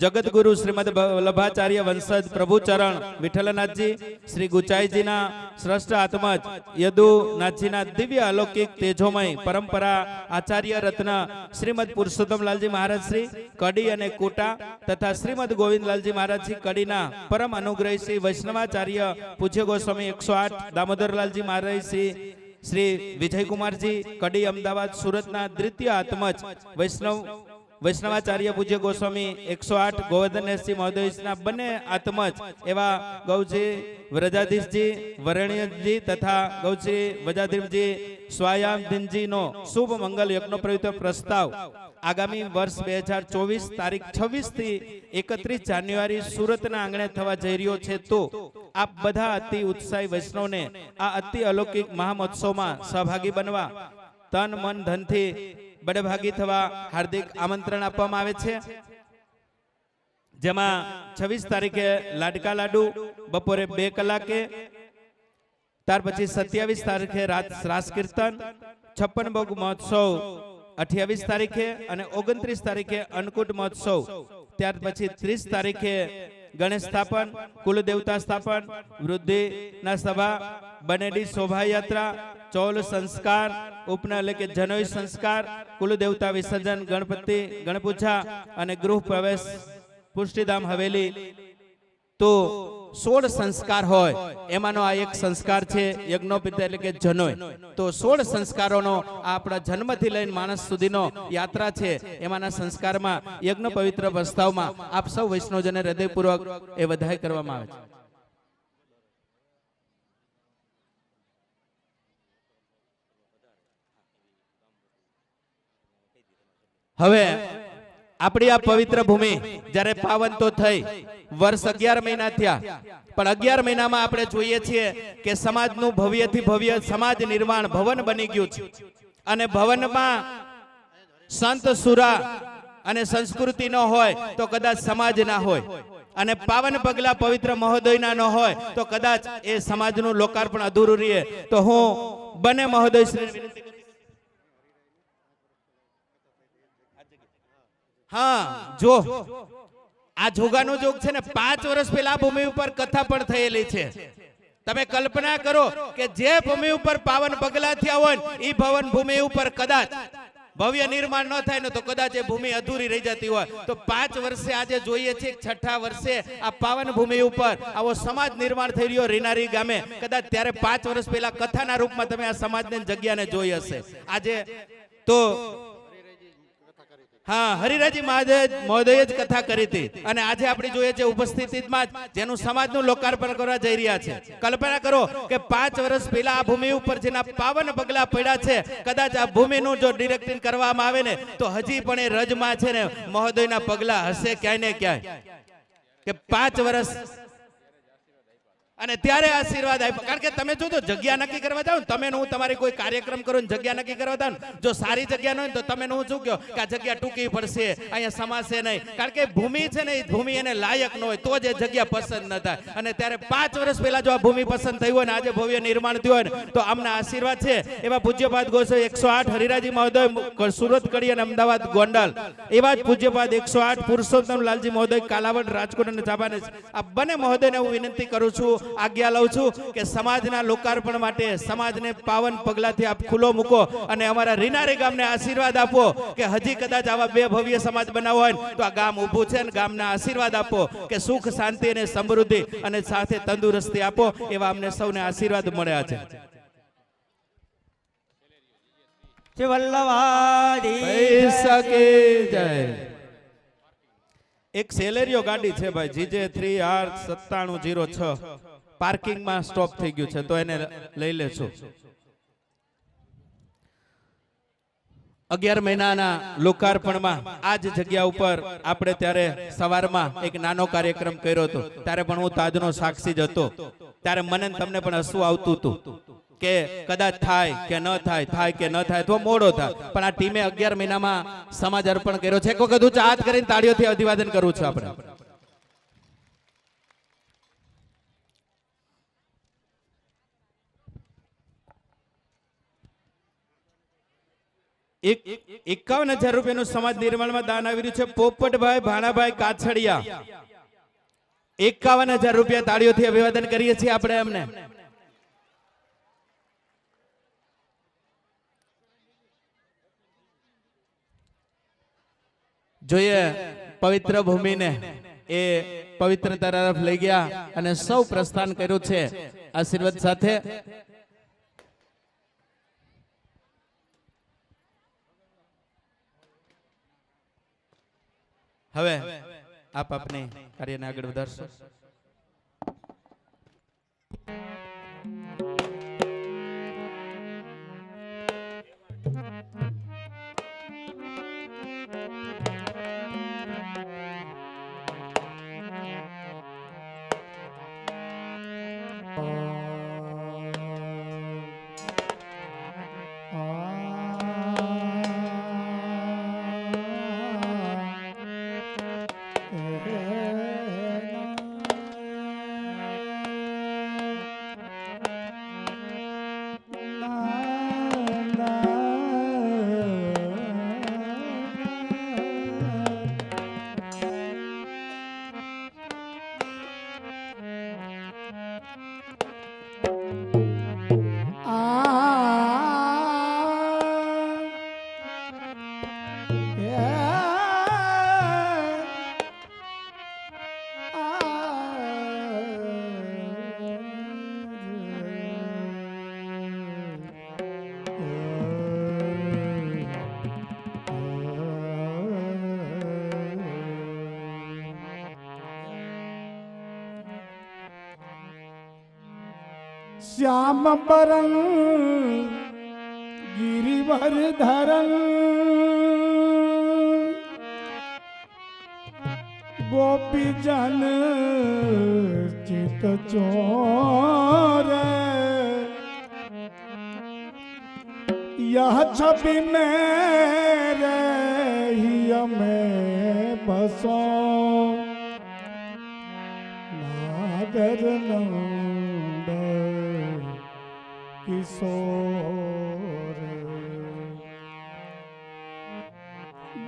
જગતગુરુ શ્રીમદ વલ્લભાચાર્ય વંશજ પ્રભુચરણ વિઠ્ઠલનાથજી શ્રી ગુચાઈજીના શ્રેષ્ઠ આત્મજ યદુનાથજીના દિવ્ય અલૌકિક તેજોમય પરંપરા આચાર્ય રત્ન શ્રીમદ પુરુષોત્તમલાલજી મહારાજ શ્રી કડી અને કોટા તથા શ્રીમદ ગોવિંદલાલજી મહારાજ શ્રી કડીના પરમ અનુગ્રહી શ્રી વૈષ્ણવાચાર્ય પૂજ્ય ગોસ્વામી 108 દામોદરલાલજી મહારાજ શ્રી વિજયકુમારજી કડી અમદાવાદ સુરતના દ્વિતીય આત્મજ વૈષ્ણવાચાર્ય પૂજ્ય ગોસ્વામી 108 ગોવર્ધનજી મહોદયના બંને આત્મજ એવા ગૌજી વ્રજાધીશજી વરણ્યજી તથા ગૌજી વ્રજાધીશજી સ્વાયામધીનજીનો શુભ મંગલ યજ્ઞ પવિત્ર પ્રસ્તાવ આગામી વર્ષ 2024 તારીખ 26 થી 31 જાન્યુઆરી સુરતના આંગણે થવા જઈ રહ્યો છે. તો આપ બધા અતિ ઉત્સાહી વૈષ્ણવને આ અતિ અલૌકિક મહામહોત્સવમાં સહભાગી બનવા તન મન ધનથી બડભાગી થવા હાર્દિક આમંત્રણ આપવામાં આવે છે. જેમાં 26 તારીખે લાડકા લાડુ બપોરે 2 કલાકે, ત્યાર પછી 27 તારીખે રાસ કીર્તન, 56 ભોગ મહોત્સવ 28 તારીખે અને 29 તારીખે અન્નકૂટ મહોત્સવ. ત્યાર પછી 30 તારીખે ગણેશ સ્થાપન, કુલદેવતા સ્થાપન, વૃદ્ધિના સભા, બનેડી શોભાયાત્રા, ચૌલ સંસ્કાર, ઉપના એટલે કે જનોઈ સંસ્કાર, કુલદેવતા વિસર્જન, ગણપતિ ગણપૂજા અને ગૃહ પ્રવેશ પુષ્ટિધામ હવેલી. તો 16 સંસ્કાર હોય એમાંનો આ એક સંસ્કાર છે યજ્ઞોપવિત એટલે કે જનોઈ. તો 16 સંસ્કારોનો આપણા જન્મથી લઈને માણસ સુધીનો યાત્રા છે. એમાંના સંસ્કારમાં યજ્ઞ પવિત્ર પ્રસ્તાવમાં આપ સૌ વૈષ્ણવજનને હૃદયપૂર્વક એ વધાઈ કરવામાં આવે છે. હવે આપણી આ પવિત્ર ભૂમિ જ્યારે પાવન તો થઈ, વર્ષ 11 મહિના થયા, પણ 11 મહિનામાં આપણે જોઈએ છીએ કે સમાજનું ભવ્યથી ભવ્ય સમાજ નિર્માણ ભવન બની ગયું છે. અને ભવનમાં સંત સુરા અને સંસ્કૃતિ ન હોય તો કદાચ સમાજ ના હોય, અને પાવન પગલા પવિત્ર મહોદયના ન હોય તો કદાચ એ સમાજનું લોકાર્પણ અધૂરું રહે. તો હું બંને મહોદય શ્રી હા જો આ જોગાનો જોગ છે ને 5 વર્ષ પહેલા આ ભૂમિ ઉપર કથા પણ થયેલી છે. તમે કલ્પના કરો કે જે ભૂમિ ઉપર પાવન પગલા થયા હોય એ ભવન ભૂમિ ઉપર કદાચ ભવ્ય નિર્માણ ન થાય ને તો કદાચ એ ભૂમિ અધૂરી રહી જતી હોય. તો 5 વર્ષે આજે જોઈએ છે 6ઠા વર્ષે આ પાવન ભૂમિ ઉપર આવો સમાજ નિર્માણ થઈ રહ્યો રીનારી ગામે. કદાચ ત્યારે 5 વર્ષ પહેલા કથાના રૂપમાં તમે આ સમાજની જગ્યાને જોઈ હશે. આજે તો હા હરિરાજી મહોદયે જ કથા કરી હતી, અને આજે આપણે જોઈએ છે ઉપસ્થિતિમાં જેનું સમાજનું લોકાર્પણ કરવા જઈ રહ્યા છે. કલ્પના કરો કે 5 વર્ષ પહેલા આ ભૂમિ ઉપર જેના પાવન પગલા પડ્યા છે, કદાચ આ ભૂમિનું જો ડિરેક્ટિંગ કરવામાં આવે ને તો હજી પણ એ રજમાં છે ને મહોદયના પગલા હશે ક્યાંય ને ક્યાંય. કે 5 વર્ષ અને ત્યારે આશીર્વાદ આપ્યા. કારણ કે તમે જો તો જગ્યા નક્કી કરવા જાવ ને, તમે હું તમારી કોઈ કાર્યક્રમ કરો ને જગ્યા નક્કી કરવા જાવ ને, જો સારી જગ્યા ન હોય તો તમે હું શું કહો કે આ જગ્યા ટૂંકી પડશે, અહીંયા સમાશે નહીં. કારણ કે ભૂમિ છે ને એ ભૂમિ એને લાયક ન હોય તો જ એ જગ્યા પસંદ ન થાય. અને ત્યારે 5 વર્ષ પહેલા જો આ ભૂમિ પસંદ થઈ હોય ને આજે ભવ્ય નિર્માણ થયું હોય ને તો આમના આશીર્વાદ છે. એવા પૂજ્યપાદ ગોસાઈ 108 હરિરાજી મહોદય સુરત કડી અને અમદાવાદ ગોંડલ, એવા જ પૂજ્યપાદ 108 પુરુષોત્તમ લાલજી મહોદય કાલાવડ રાજકોટ અને ચાંપાનેર, આ બંને મહોદયને હું વિનંતી કરું છું, આજ્ઞા લઉં છું કે સમાજના લોકાર્પણ માટે સમાજને પાવન પગલાથી આપ ખુલ્લો મૂકો અને અમારા રીનારી ગામને આશીર્વાદ આપો કે હજી કદાચ આવા 2 ભવ્ય સમાજ બનાવવા હોય તો આ ગામ ઊભું છે ને ગામના આશીર્વાદ આપો કે સુખ શાંતિ અને સમૃદ્ધિ અને સાથે તંદુરસ્તી આપો. એવા અમને સૌને આશીર્વાદ મળ્યા છે. શ્રી વલ્લભાધી શકે જય. એક સેલેરિયો ગાડી છે ભાઈ જીજે 3R9706 પાર્કિંગમાં સ્ટોપ થઈ ગયું છે, તો એને લઈ લેશું. 11 મહિનાના લોકાર્પણમાં આ જ જગ્યા ઉપર આપણે ત્યારે સવારમાં એક નાનો કાર્યક્રમ કર્યો હતો. ત્યારે પણ હું તાજનો સાક્ષી જ હતો. ત્યારે મને તમને પણ હસવું આવતું હતું કે કદાચ થાય કે ન થાય, થાય કે ન થાય તો મોડો થાય. પણ આ ટીમે 11 મહિનામાં સમાજ અર્પણ કર્યો છે. એક વખત હું હાથ કરીને તાળીઓથી અભિવાદન કરું છું. આપણે એક 51,000 રૂપિયાનું સમાજ નિર્માણમાં દાન આવી રહ્યું છે. પોપટભાઈ ભાણાભાઈ કાછડિયા 51,000 રૂપિયા તાળીઓથી અભિવાદન કરીએ છીએ આપણે એમને. જોઈએ પવિત્ર ભૂમિને એ પવિત્રતા તરફ લઈ ગયા અને સૌ પ્રસ્થાન કર્યું છે આશીર્વાદ સાથે. હવે આપ આપને કાર્યને આગળ વધારશો. श्याम बरन गिरिवर धरन गोपी जन चित चोर यह छवि मेरे ही में बसो नागर नंद किशोर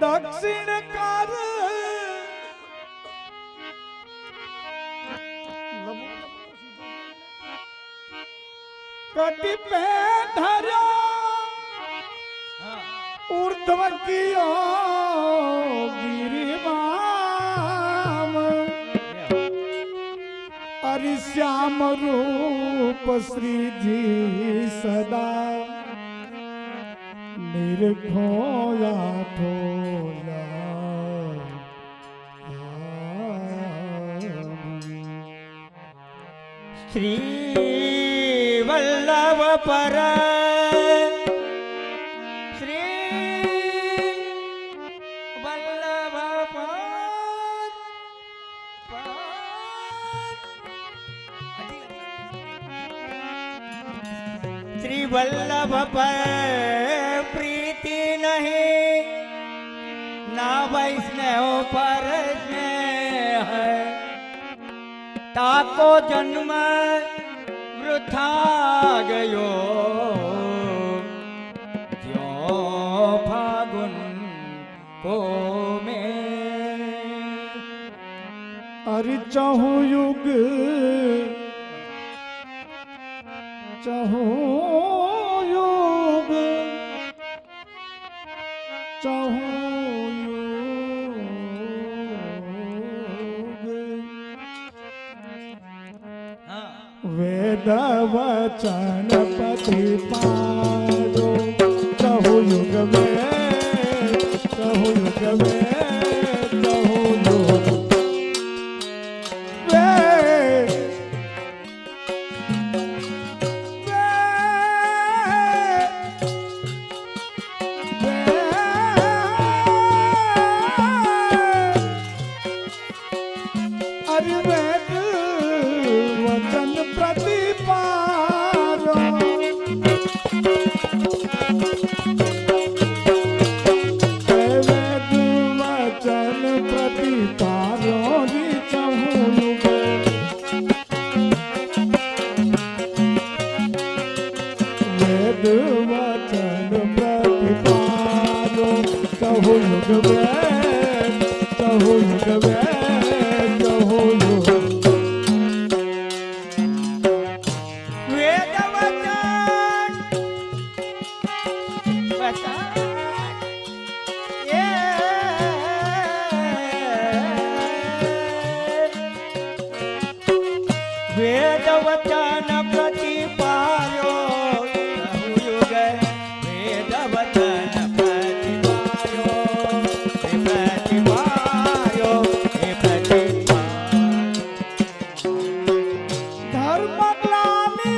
दक्षिण कर कटि पे धरो ऊर्ध्व कियो गिरिवाम अरि श्याम रूप श्री जी सदा निर्घोया ठोया श्री वल्लभ पर श्री वल्लभ श्री वल्लभ पर प्रीति नहीं ना वैष्णव पर स्नेह है ताको जन्म वृथा गयो ज्यों फागुन को में अरि चहु युग चहु युग चहु वेद वचन पति पारो चहु युग में चहु युग में चहु युग वेद अरे वेद वचन प्रतिपारो वेद वचन प्रतिपारो री चहु युग वेद वचन प्रतिपारो चहु युग में चहु युग में चहु युग वेद वचन ये वेद वचन प्रतिपायो चहु युग वेद वचन प्रतिपायो हे प्रतिपायो धर्म ग्लानि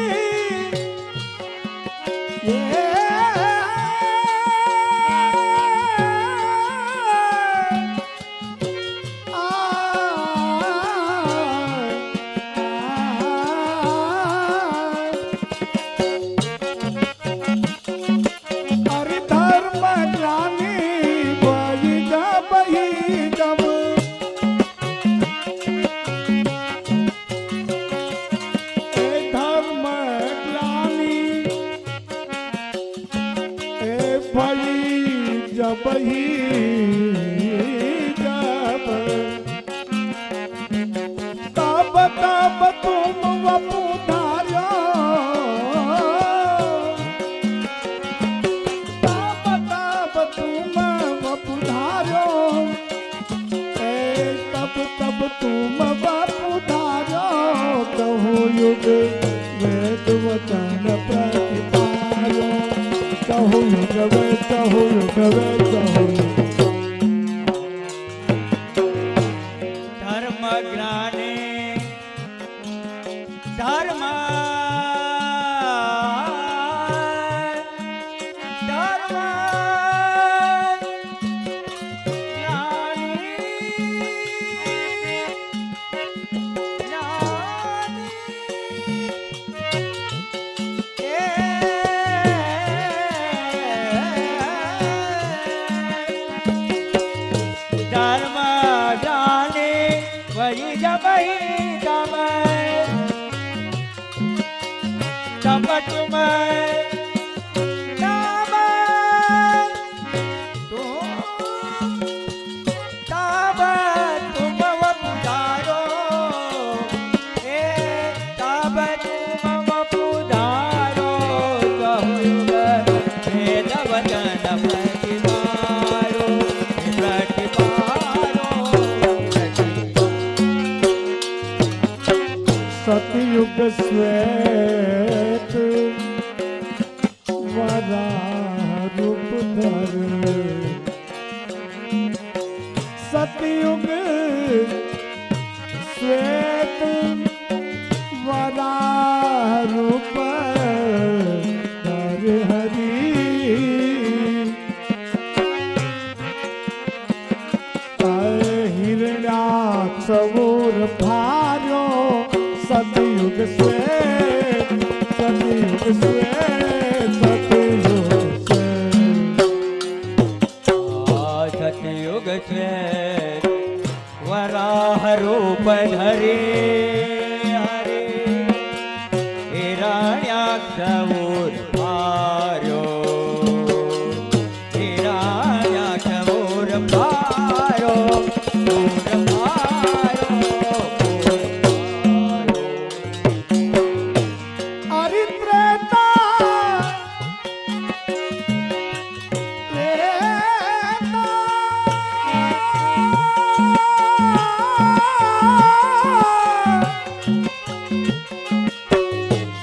ये अरे धर्म ग्लानि बही जब धर्म ग्लानि भई जब ही जब तब तब तुम वपु धार्यो तब तब तुम वपु धार्यो तब तुम वपु धार्यो कहु युग वेद वचन प्रतिपायो कहु युग वे कहु युग वे कहु युग धर्म ग्लानि धर्म धर्म ग्लानि वराह रूप धरे सतयुग श्वेत वराह रूप धर हरि हिरण्याक्षवूर भार्यो सतयुग श्वेत सतयुग श्वेत सतयुग सतयुग श्वेत वराह रूप धरे हरे हिरण्याक्षवूर भार्यो हिरण्याक्षवूर भार्यो अरित्रेता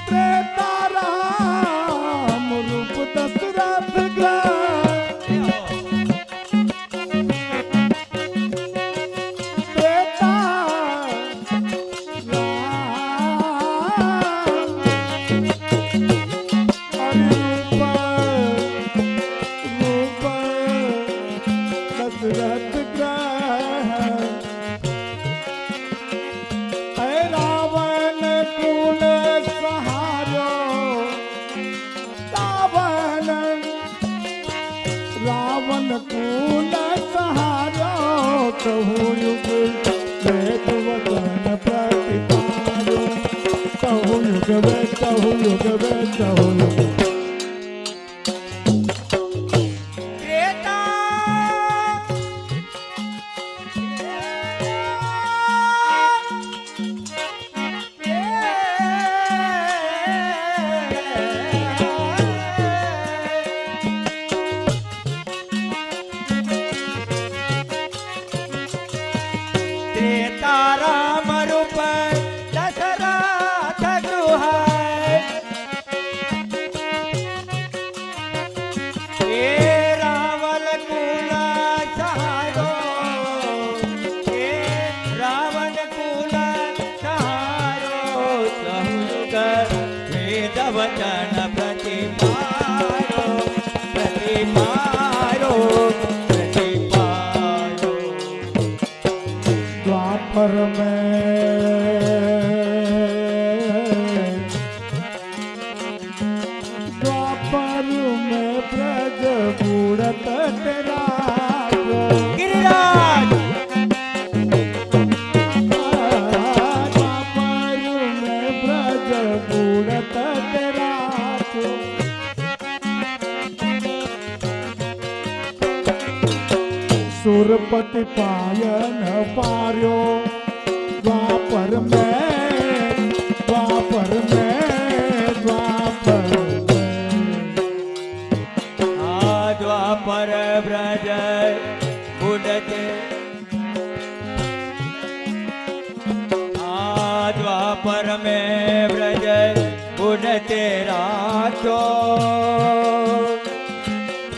त्रेता राम रूप दशरथ त्रेता दशरथ रावण कुल सहारो रावण कुल सहारो कहूँ युग वेद वचन प्रतिपारो कहूँ युग वेद कहूँ युग वेद कहूँ युग त्रेता राम रूप दशरथ गृह हे रावण कुल सहारो हे रावण कुल सहारो सहुयुग वेद वचन प्रतिपारो प्रतिपारो प्रतिपारो द्वापर में ब्रज बूढ़त तेरा गिरिराज द्वापर में ब्रज बूढ़त तेरा सुरपति पायन पार्यो द्वापर में द्वापर में द्वापर द्वापर ब्रज उड़ते द्वापर में ब्रज उड़ते राखो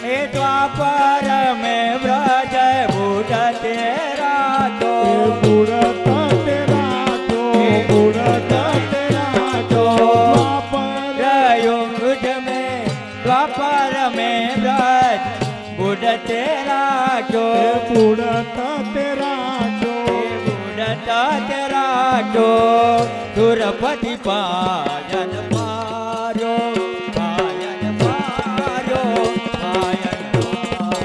हे द्वापर में ब्रज उड़ते राखो बुढ़त तेरा तो बुढ़त तेरा तो द्वापर युग में द्वापर में ब्रज उड़ते राखो बुढ़त तेरा तो बुढ़त तेरा जो सुरपति पायन मारो पायन मारो पायन मारो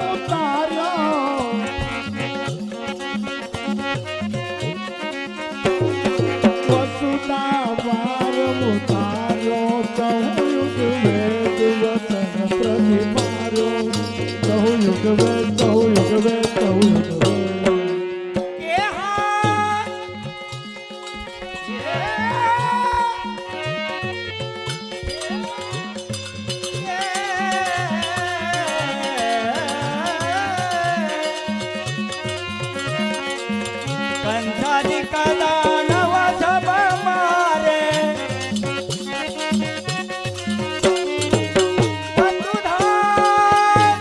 ઉતાર્યો વસુતા વાર ઉતાર્યો ચહુયુગ વેદ વચન પ્રતિપાર્યો ચહુયુગ વેદ ચહુયુગ વેદ ચહુયુગ વેદ કે હા કંઠાની કલા નવ સબ મારે વસુધાર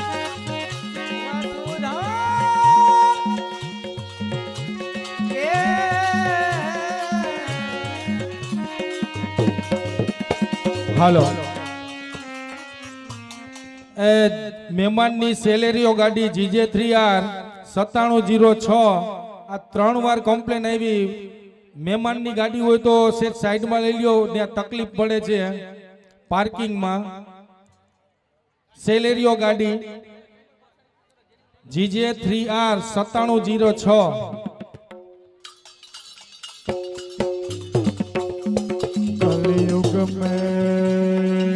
હાલો એ મહેમાનની સેલેરીઓ ગાડી GJ3R 9706 આ 3 વાર કમ્પ્લેન આવી મહેમાનની ગાડી હોય તો સેટ સાઈડમાં લઈ લ્યો ત્યાં તકલીફ પડે છે પાર્કિંગમાં સેલેરીઓ ગાડી GJ3R 9706 कलयुग में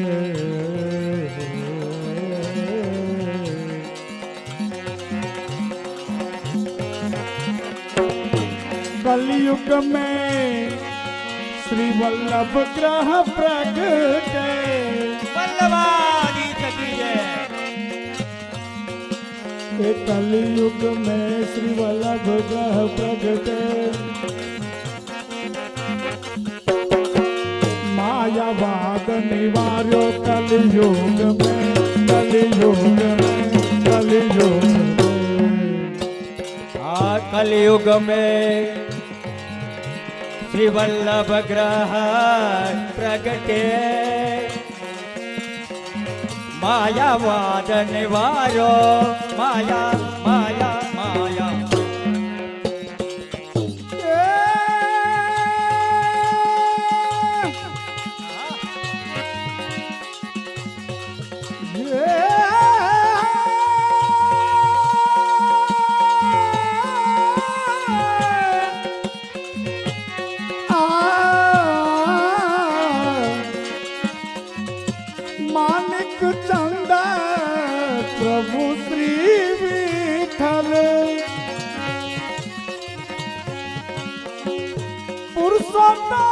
कलयुग में श्री वल्लभ ग्रह प्रगटे વલ્લભાની જગી જય ये कलयुग में श्री वल्लभ ग्रह प्रगटे मायावाद निवार्यो कलयुग में कलयुग में कलयुग में આ કલયુગ में श्री वल्लभ ग्रह प्रगटे मायावाद निवारो माया माया माया मानिक चंदा प्रभु श्री विठल पुरुषोत्तम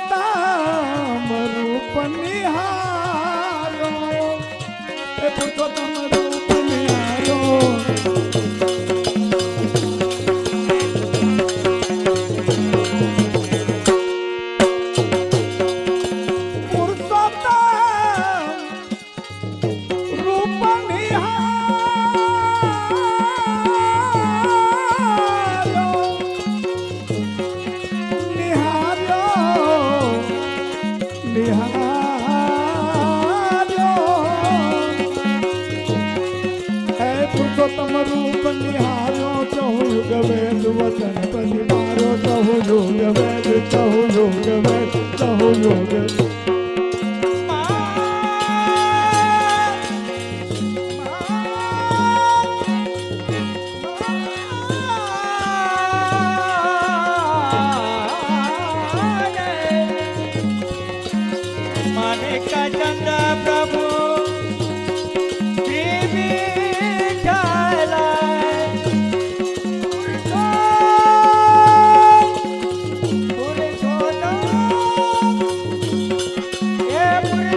पुरुषोत्तम रूप निहारो पुरुषोत्तम रूप निहारो पुरुषोत्तम रूप निहारो निहारो निहारो है पुरुषोत्तम रूप निहारो चहुयुग वेद वचन प्रतिमारो चहुयुग वेद चहुयुग वेद चहुयुग मानिक चंद्र प्रभु श्री विठल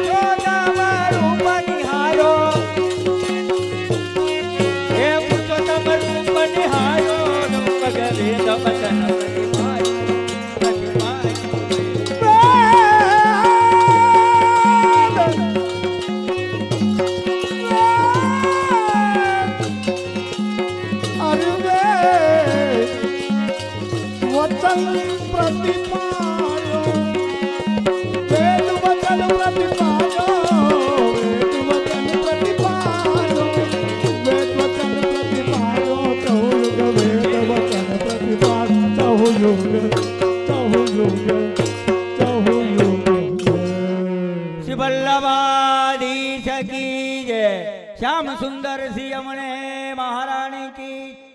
पुरुषोत्तम रूप निहारो हे पुरुषोत्तम रूप निहारो वेद वचन वचन प्रतिपालो वेद वचन प्रतिपालो वेद वचन प्रतिपालो वेद वचन प्रतिपालो चहुयुग वेद वचन प्रतिपालो શ્રી વલ્લભાધીશ કી જય શ્યામ સુંદર સિંહ અમણે મહારાણી કી